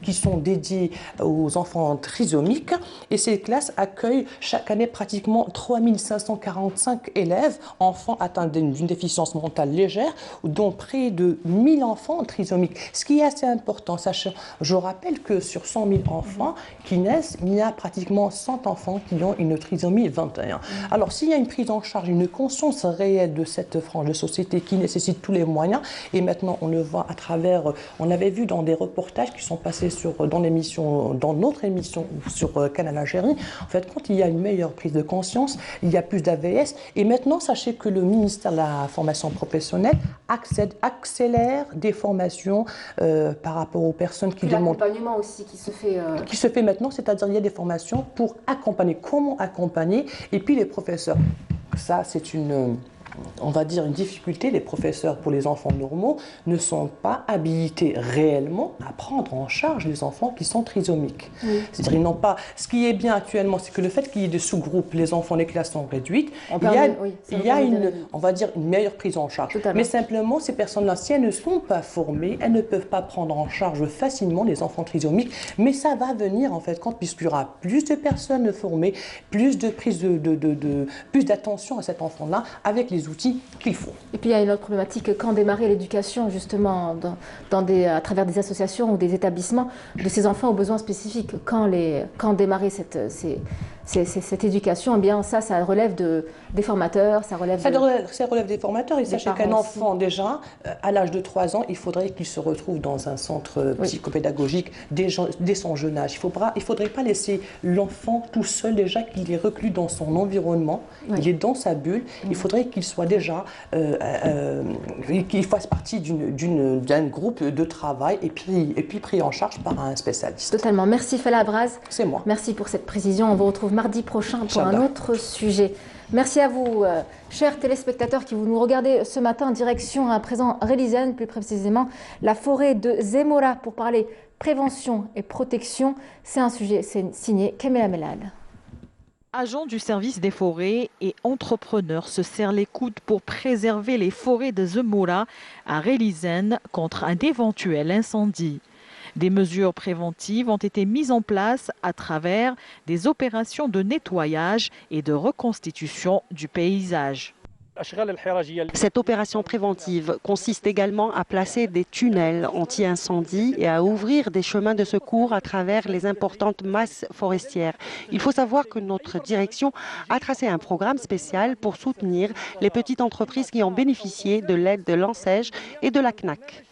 qui sont dédiées aux enfants trisomiques. Et ces classes accueillent chaque année pratiquement 3545 élèves, enfants atteints d'une déficience mentale légère, dont près de 1000 enfants trisomiques. Ce qui est assez important, je rappelle que sur 100 000 enfants qui naissent, il y a pratiquement 100 enfants qui ont une trisomie 21. Alors s'il y a une prise en charge, une conscience réelle de cette frange de société qui nécessite tous les moyens, et maintenant on le voit à travers, on l'avait vu dans des reportages qui sont passés dans notre émission sur Canal Algérie, en fait quand il y a une meilleure prise de conscience, il y a plus d'AVS, et maintenant sachez que le ministère de la formation professionnelle accélère des formations par rapport aux personnes qui demandent. L'accompagnement aussi qui se fait. Qui se fait maintenant, c'est-à-dire il y a des formations pour accompagner, comment accompagner, et puis les professeurs. Ça, c'est on va dire une difficulté. Les professeurs pour les enfants normaux ne sont pas habilités réellement à prendre en charge les enfants qui sont trisomiques. Oui. C'est-à-dire ils n'ont pas. Ce qui est bien actuellement, c'est que le fait qu'il y ait des sous-groupes, les enfants, les classes sont réduites, il y a on va dire une meilleure prise en charge. Mais simplement, ces personnes-là, si elles ne sont pas formées, elles ne peuvent pas prendre en charge facilement les enfants trisomiques. Mais ça va venir en fait puisqu'il y aura plus de personnes formées, plus de prise plus d'attention à cet enfant-là avec les outils qu'il faut. Et puis il y a une autre problématique, quand démarrer l'éducation justement à travers des associations ou des établissements de ces enfants aux besoins spécifiques, quand démarrer cette éducation, eh bien ça relève des formateurs, ça relève des formateurs. Et sachez qu'un enfant déjà, à l'âge de 3 ans, il faudrait qu'il se retrouve dans un centre psychopédagogique dès son jeune âge. Il ne faudrait pas laisser l'enfant tout seul déjà, qu'il est reclus dans son environnement, il est dans sa bulle. Il faudrait qu'il soit déjà, qu'il fasse partie d'un groupe de travail et puis pris en charge par un spécialiste. Totalement. Merci Fela Abraz. C'est moi. Merci pour cette précision. On vous retrouve mardi prochain pour un autre sujet. Merci à vous, chers téléspectateurs qui nous regardez ce matin en direction à présent Relizane, plus précisément la forêt de Zemmoura, pour parler prévention et protection. C'est un sujet signé Kamela Melad. Agents du service des forêts et entrepreneurs se serrent les coudes pour préserver les forêts de Zemmoura à Relizane contre un éventuel incendie. Des mesures préventives ont été mises en place à travers des opérations de nettoyage et de reconstitution du paysage. Cette opération préventive consiste également à placer des tunnels anti-incendie et à ouvrir des chemins de secours à travers les importantes masses forestières. Il faut savoir que notre direction a tracé un programme spécial pour soutenir les petites entreprises qui ont bénéficié de l'aide de l'ANSEJ et de la CNAC.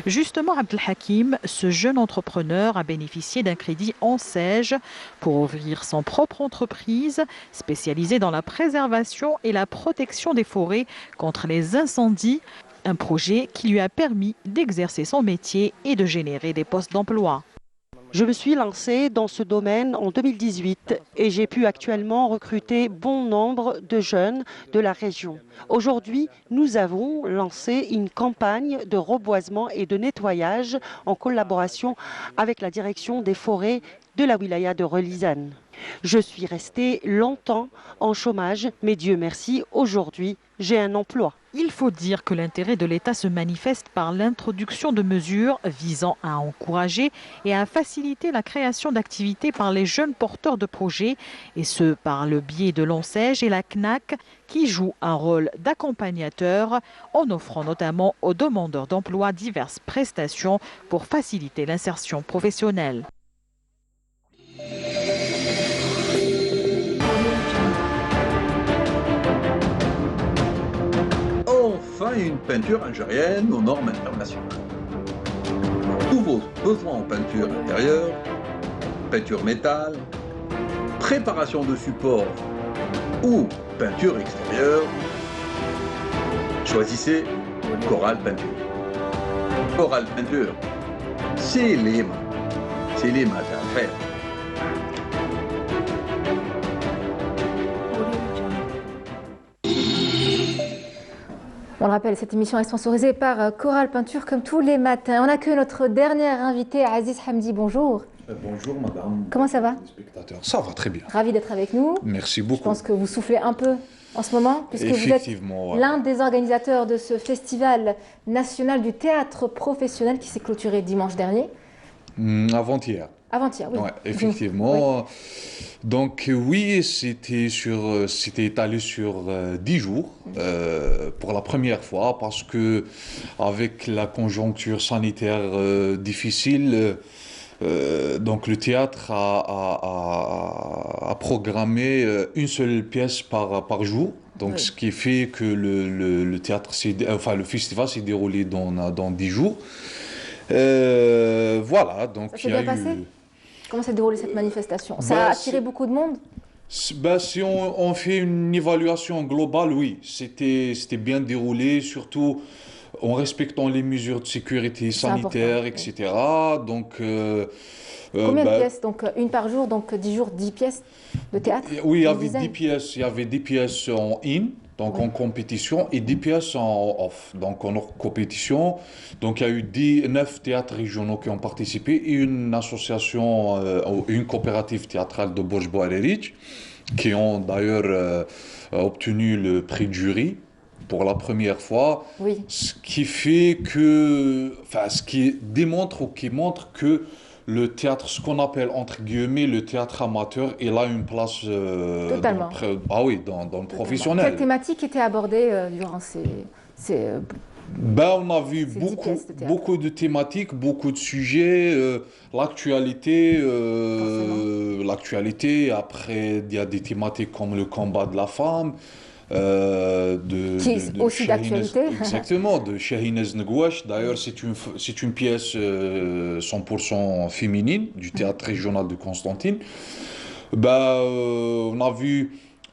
Justement, Abdelhakim, ce jeune entrepreneur, a bénéficié d'un crédit ANSEJ pour ouvrir son propre entreprise spécialisée dans la préservation et la protection des forêts contre les incendies. Un projet qui lui a permis d'exercer son métier et de générer des postes d'emploi. Je me suis lancée dans ce domaine en 2018 et j'ai pu actuellement recruter bon nombre de jeunes de la région. Aujourd'hui, nous avons lancé une campagne de reboisement et de nettoyage en collaboration avec la direction des forêts de la wilaya de Relizane. Je suis restée longtemps en chômage, mais Dieu merci, aujourd'hui, j'ai un emploi. Il faut dire que l'intérêt de l'État se manifeste par l'introduction de mesures visant à encourager et à faciliter la création d'activités par les jeunes porteurs de projets, et ce par le biais de l'ONCEJ et la CNAC, qui jouent un rôle d'accompagnateur en offrant notamment aux demandeurs d'emploi diverses prestations pour faciliter l'insertion professionnelle. Enfin, une peinture algérienne aux normes internationales. Tous vos besoins en peinture intérieure, peinture métal, préparation de support ou peinture extérieure, choisissez Coral Peinture. Coral Peinture, c'est les maths à faire. On le rappelle, cette émission est sponsorisée par Coral Peinture comme tous les matins. On accueille notre dernière invitée, Aziz Hamdi. Bonjour. Bonjour madame. Comment ça va? Ça va très bien. Ravi d'être avec nous. Merci beaucoup. Je pense que vous soufflez un peu en ce moment, puisque vous êtes l'un des organisateurs de ce festival national du théâtre professionnel qui s'est clôturé dimanche dernier. Avant-hier. Avant-hier, oui. Ouais, effectivement. Oui. Donc oui, c'était étalé sur 10 jours pour la première fois, parce que avec la conjoncture sanitaire difficile, donc le théâtre a programmé une seule pièce par jour. Donc ce qui fait que le festival s'est déroulé dans 10 jours. Voilà, donc ça s'est bien passé ? Comment s'est déroulée cette manifestation? Ça a attiré beaucoup de monde? Si on fait une évaluation globale, oui, c'était bien déroulé, surtout en respectant les mesures de sécurité sanitaire, etc. Donc, combien de pièces? Donc une par jour, donc 10 jours, 10 pièces de théâtre? Oui, il y avait 10 pièces. Il y avait 10 pièces en in, donc en compétition, et 10 pièces en off, donc en hors compétition. Donc il y a eu 9 théâtres régionaux qui ont participé et une association, une coopérative théâtrale de Borj-Bouarerich, qui ont d'ailleurs obtenu le prix de jury pour la première fois. Oui. Ce qui fait que, ce qui démontre ou qui montre que le théâtre, ce qu'on appelle entre guillemets le théâtre amateur, il a une place totalement. Dans le professionnel. Quelles thématiques étaient abordées durant ces on a vu beaucoup de thématiques, beaucoup de sujets, l'actualité, après il y a des thématiques comme le combat de la femme, qui est aussi d'actualité. Exactement, de Shahinez Ngouache. D'ailleurs, c'est une pièce 100% féminine du théâtre régional de Constantine.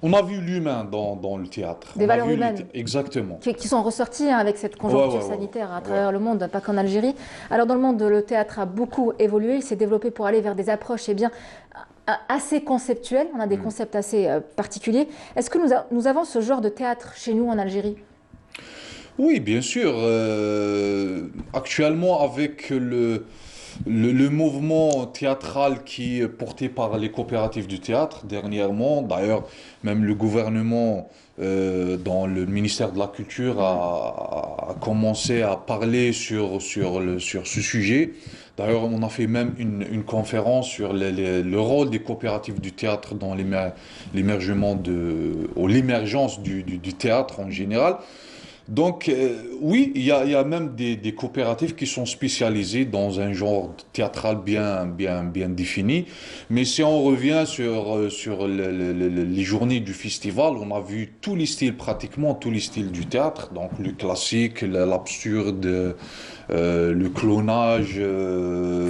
On a vu l'humain dans le théâtre. Des valeurs humaines. Exactement. Qui sont ressorties avec cette conjoncture sanitaire à travers le monde, pas qu'en Algérie. Alors dans le monde, le théâtre a beaucoup évolué. Il s'est développé pour aller vers des approches assez conceptuelles. On a des concepts assez particuliers. Est-ce que nous avons ce genre de théâtre chez nous en Algérie? Oui, bien sûr. Actuellement, avec le mouvement théâtral qui est porté par les coopératives du théâtre dernièrement, d'ailleurs même le gouvernement dans le ministère de la Culture a commencé à parler sur ce sujet. D'ailleurs on a fait même une conférence sur le rôle des coopératives du théâtre dans l'émergence du théâtre en général. Donc oui, il y a même des coopératives qui sont spécialisées dans un genre théâtral bien défini. Mais si on revient sur les journées du festival, on a vu pratiquement tous les styles du théâtre. Donc le classique, l'absurde, le clonage,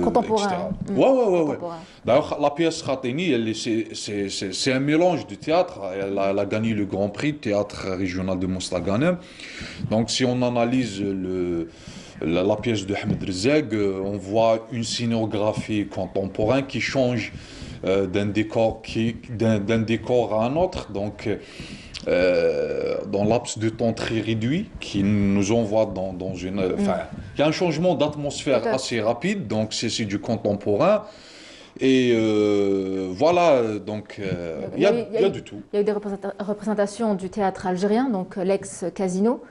contemporain. Etc. Ouais. D'ailleurs, la pièce Khateni, c'est un mélange de théâtre. Elle a gagné le Grand Prix de théâtre régional de Mostaganem. Donc, si on analyse la pièce de Ahmed Rezeg, on voit une scénographie contemporaine qui change d'un décor à un autre. Donc, dans laps de temps très réduit, qui nous envoie dans une... Enfin, il y a un changement d'atmosphère assez rapide, donc c'est du contemporain. Et voilà, donc il y a du tout. Il y a eu des représentations du théâtre algérien, donc l'ex-casino,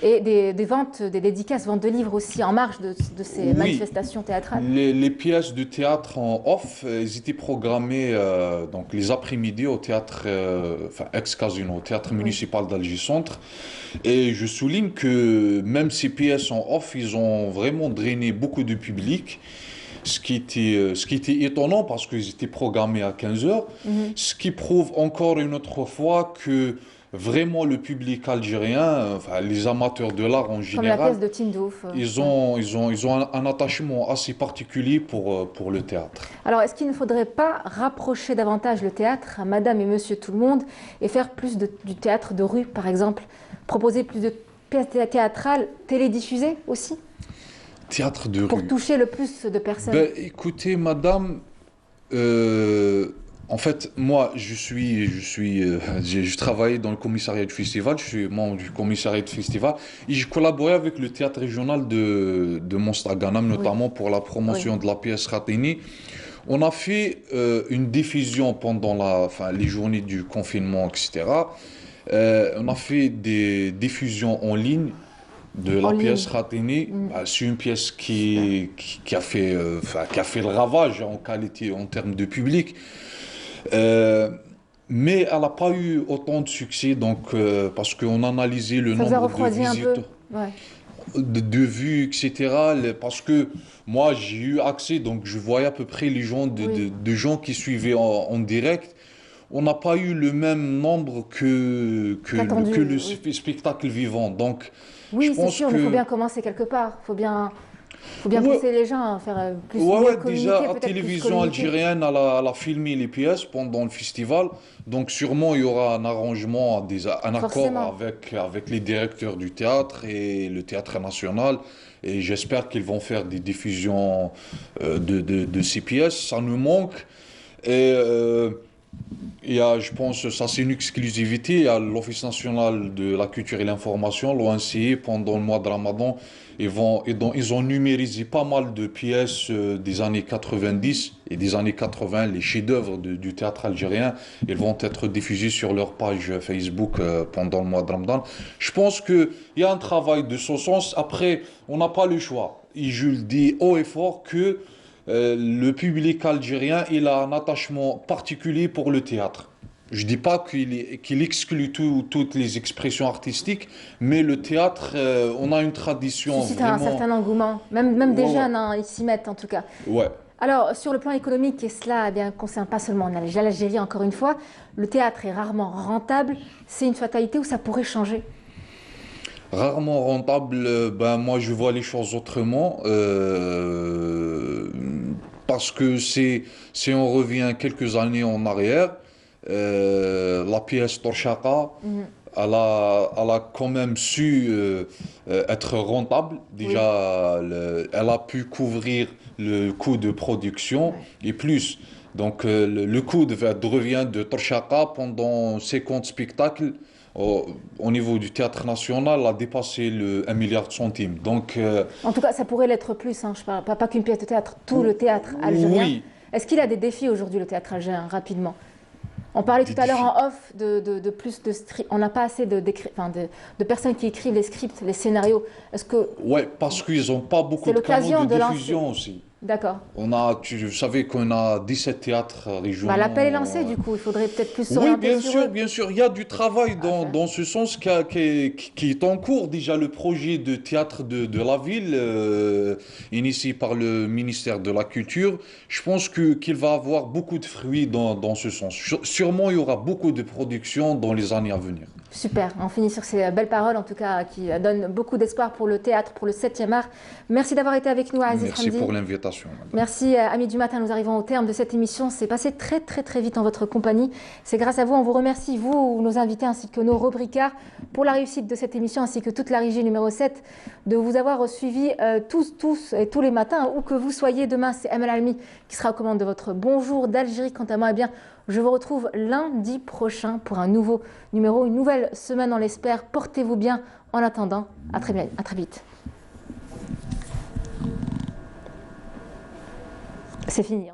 et des ventes, des dédicaces, ventes de livres aussi en marge de ces manifestations théâtrales. Les pièces de théâtre en off, elles étaient programmées donc les après-midi au théâtre, ex-casino, au théâtre municipal d'Alger Centre. Et je souligne que même ces pièces en off, ils ont vraiment drainé beaucoup de public. Ce qui était étonnant parce qu'ils étaient programmés à 15h, ce qui prouve encore une autre fois que vraiment le public algérien, les amateurs de l'art en général, comme la pièce de Tindouf. Ils ont un attachement assez particulier pour le théâtre. Alors, est-ce qu'il ne faudrait pas rapprocher davantage le théâtre à Madame et Monsieur Tout-le-Monde et faire plus du théâtre de rue, par exemple, proposer plus de pièces théâtrales télédiffusées aussi? Théâtre de pour rue. toucher le plus de personnes. Écoutez, madame, en fait, moi, je travaille dans le commissariat de festival, je suis membre du commissariat de festival, et j'ai collaboré avec le théâtre régional de Mostaganem, notamment pour la promotion de la pièce Khatini. On a fait une diffusion pendant les journées du confinement, etc. On a fait des diffusions en ligne de la pièce Khatini. C'est une pièce qui a fait le ravage en qualité, en termes de public. Mais elle n'a pas eu autant de succès, donc, parce qu'on a analysé le nombre de visiteurs, de vues, etc. Parce que moi, j'ai eu accès, donc je voyais à peu près les gens de gens qui suivaient en direct. On n'a pas eu le même nombre que le spectacle vivant. Donc, oui, je pense c'est sûr, mais il faut bien commencer quelque part. Il faut bien pousser les gens à faire plus déjà, la télévision algérienne, elle a filmé les pièces pendant le festival. Donc, sûrement, il y aura un arrangement, un accord avec les directeurs du théâtre et le théâtre national. Et j'espère qu'ils vont faire des diffusions de ces pièces. Ça nous manque. Et il y a, je pense, ça c'est une exclusivité. Il y a l'Office national de la culture et l'information, l'ONCI, pendant le mois de Ramadan, ils ont numérisé pas mal de pièces des années 90 et des années 80, les chefs-d'œuvre du théâtre algérien. Ils vont être diffusés sur leur page Facebook pendant le mois de Ramadan. Je pense qu'il y a un travail de ce sens. Après, on n'a pas le choix. Et je le dis haut et fort que le public algérien, il a un attachement particulier pour le théâtre. Je ne dis pas qu'il exclut toutes les expressions artistiques, mais le théâtre, on a une tradition suscite vraiment... un certain engouement, même des jeunes, ils s'y mettent en tout cas. Ouais. Alors, sur le plan économique, et cela ne concerne pas seulement l'Algérie, encore une fois, le théâtre est rarement rentable. C'est une fatalité où ça pourrait changer? Rarement rentable, moi je vois les choses autrement, parce que si on revient quelques années en arrière, la pièce Torchaka, elle a quand même su être rentable. Déjà, elle a pu couvrir le coût de production et plus. Donc le coût revient de Torchaka pendant 50 spectacles. Au niveau du théâtre national, a dépassé le 1 milliard de centimes. Donc, en tout cas, ça pourrait l'être plus. Je parle pas qu'une pièce de théâtre, tout le théâtre algérien. Oui. Est-ce qu'il a des défis aujourd'hui, le théâtre algérien, rapidement? On parlait tout à l'heure en off de plus de on n'a pas assez de personnes qui écrivent les scripts, les scénarios. Est-ce que... Ouais, parce qu'ils n'ont pas beaucoup de canaux de diffusion aussi. D'accord. Vous savez qu'on a 17 théâtres régionaux. L'appel est lancé, du coup. Il faudrait peut-être plus s'orienter sur eux. Bien sûr. Il y a du travail dans ce sens qui est en cours. Déjà, le projet de théâtre de la ville, initié par le ministère de la Culture, je pense qu'il va avoir beaucoup de fruits dans ce sens. Sûrement, il y aura beaucoup de productions dans les années à venir. Super, on finit sur ces belles paroles, en tout cas, qui donnent beaucoup d'espoir pour le théâtre, pour le 7e art. Merci d'avoir été avec nous, Aziz Hamdi. Merci pour l'invitation. Merci, amis du matin. Nous arrivons au terme de cette émission. C'est passé très, très, très vite en votre compagnie. C'est grâce à vous. On vous remercie, vous, nos invités, ainsi que nos rubricards, pour la réussite de cette émission, ainsi que toute la régie numéro 7, de vous avoir suivis tous et tous les matins, où que vous soyez. Demain, c'est Amel Almi qui sera aux commandes de votre Bonjour d'Algérie. Quant à moi, eh bien, je vous retrouve lundi prochain pour un nouveau numéro, une nouvelle semaine, on l'espère. Portez-vous bien. En attendant, à très vite. C'est fini.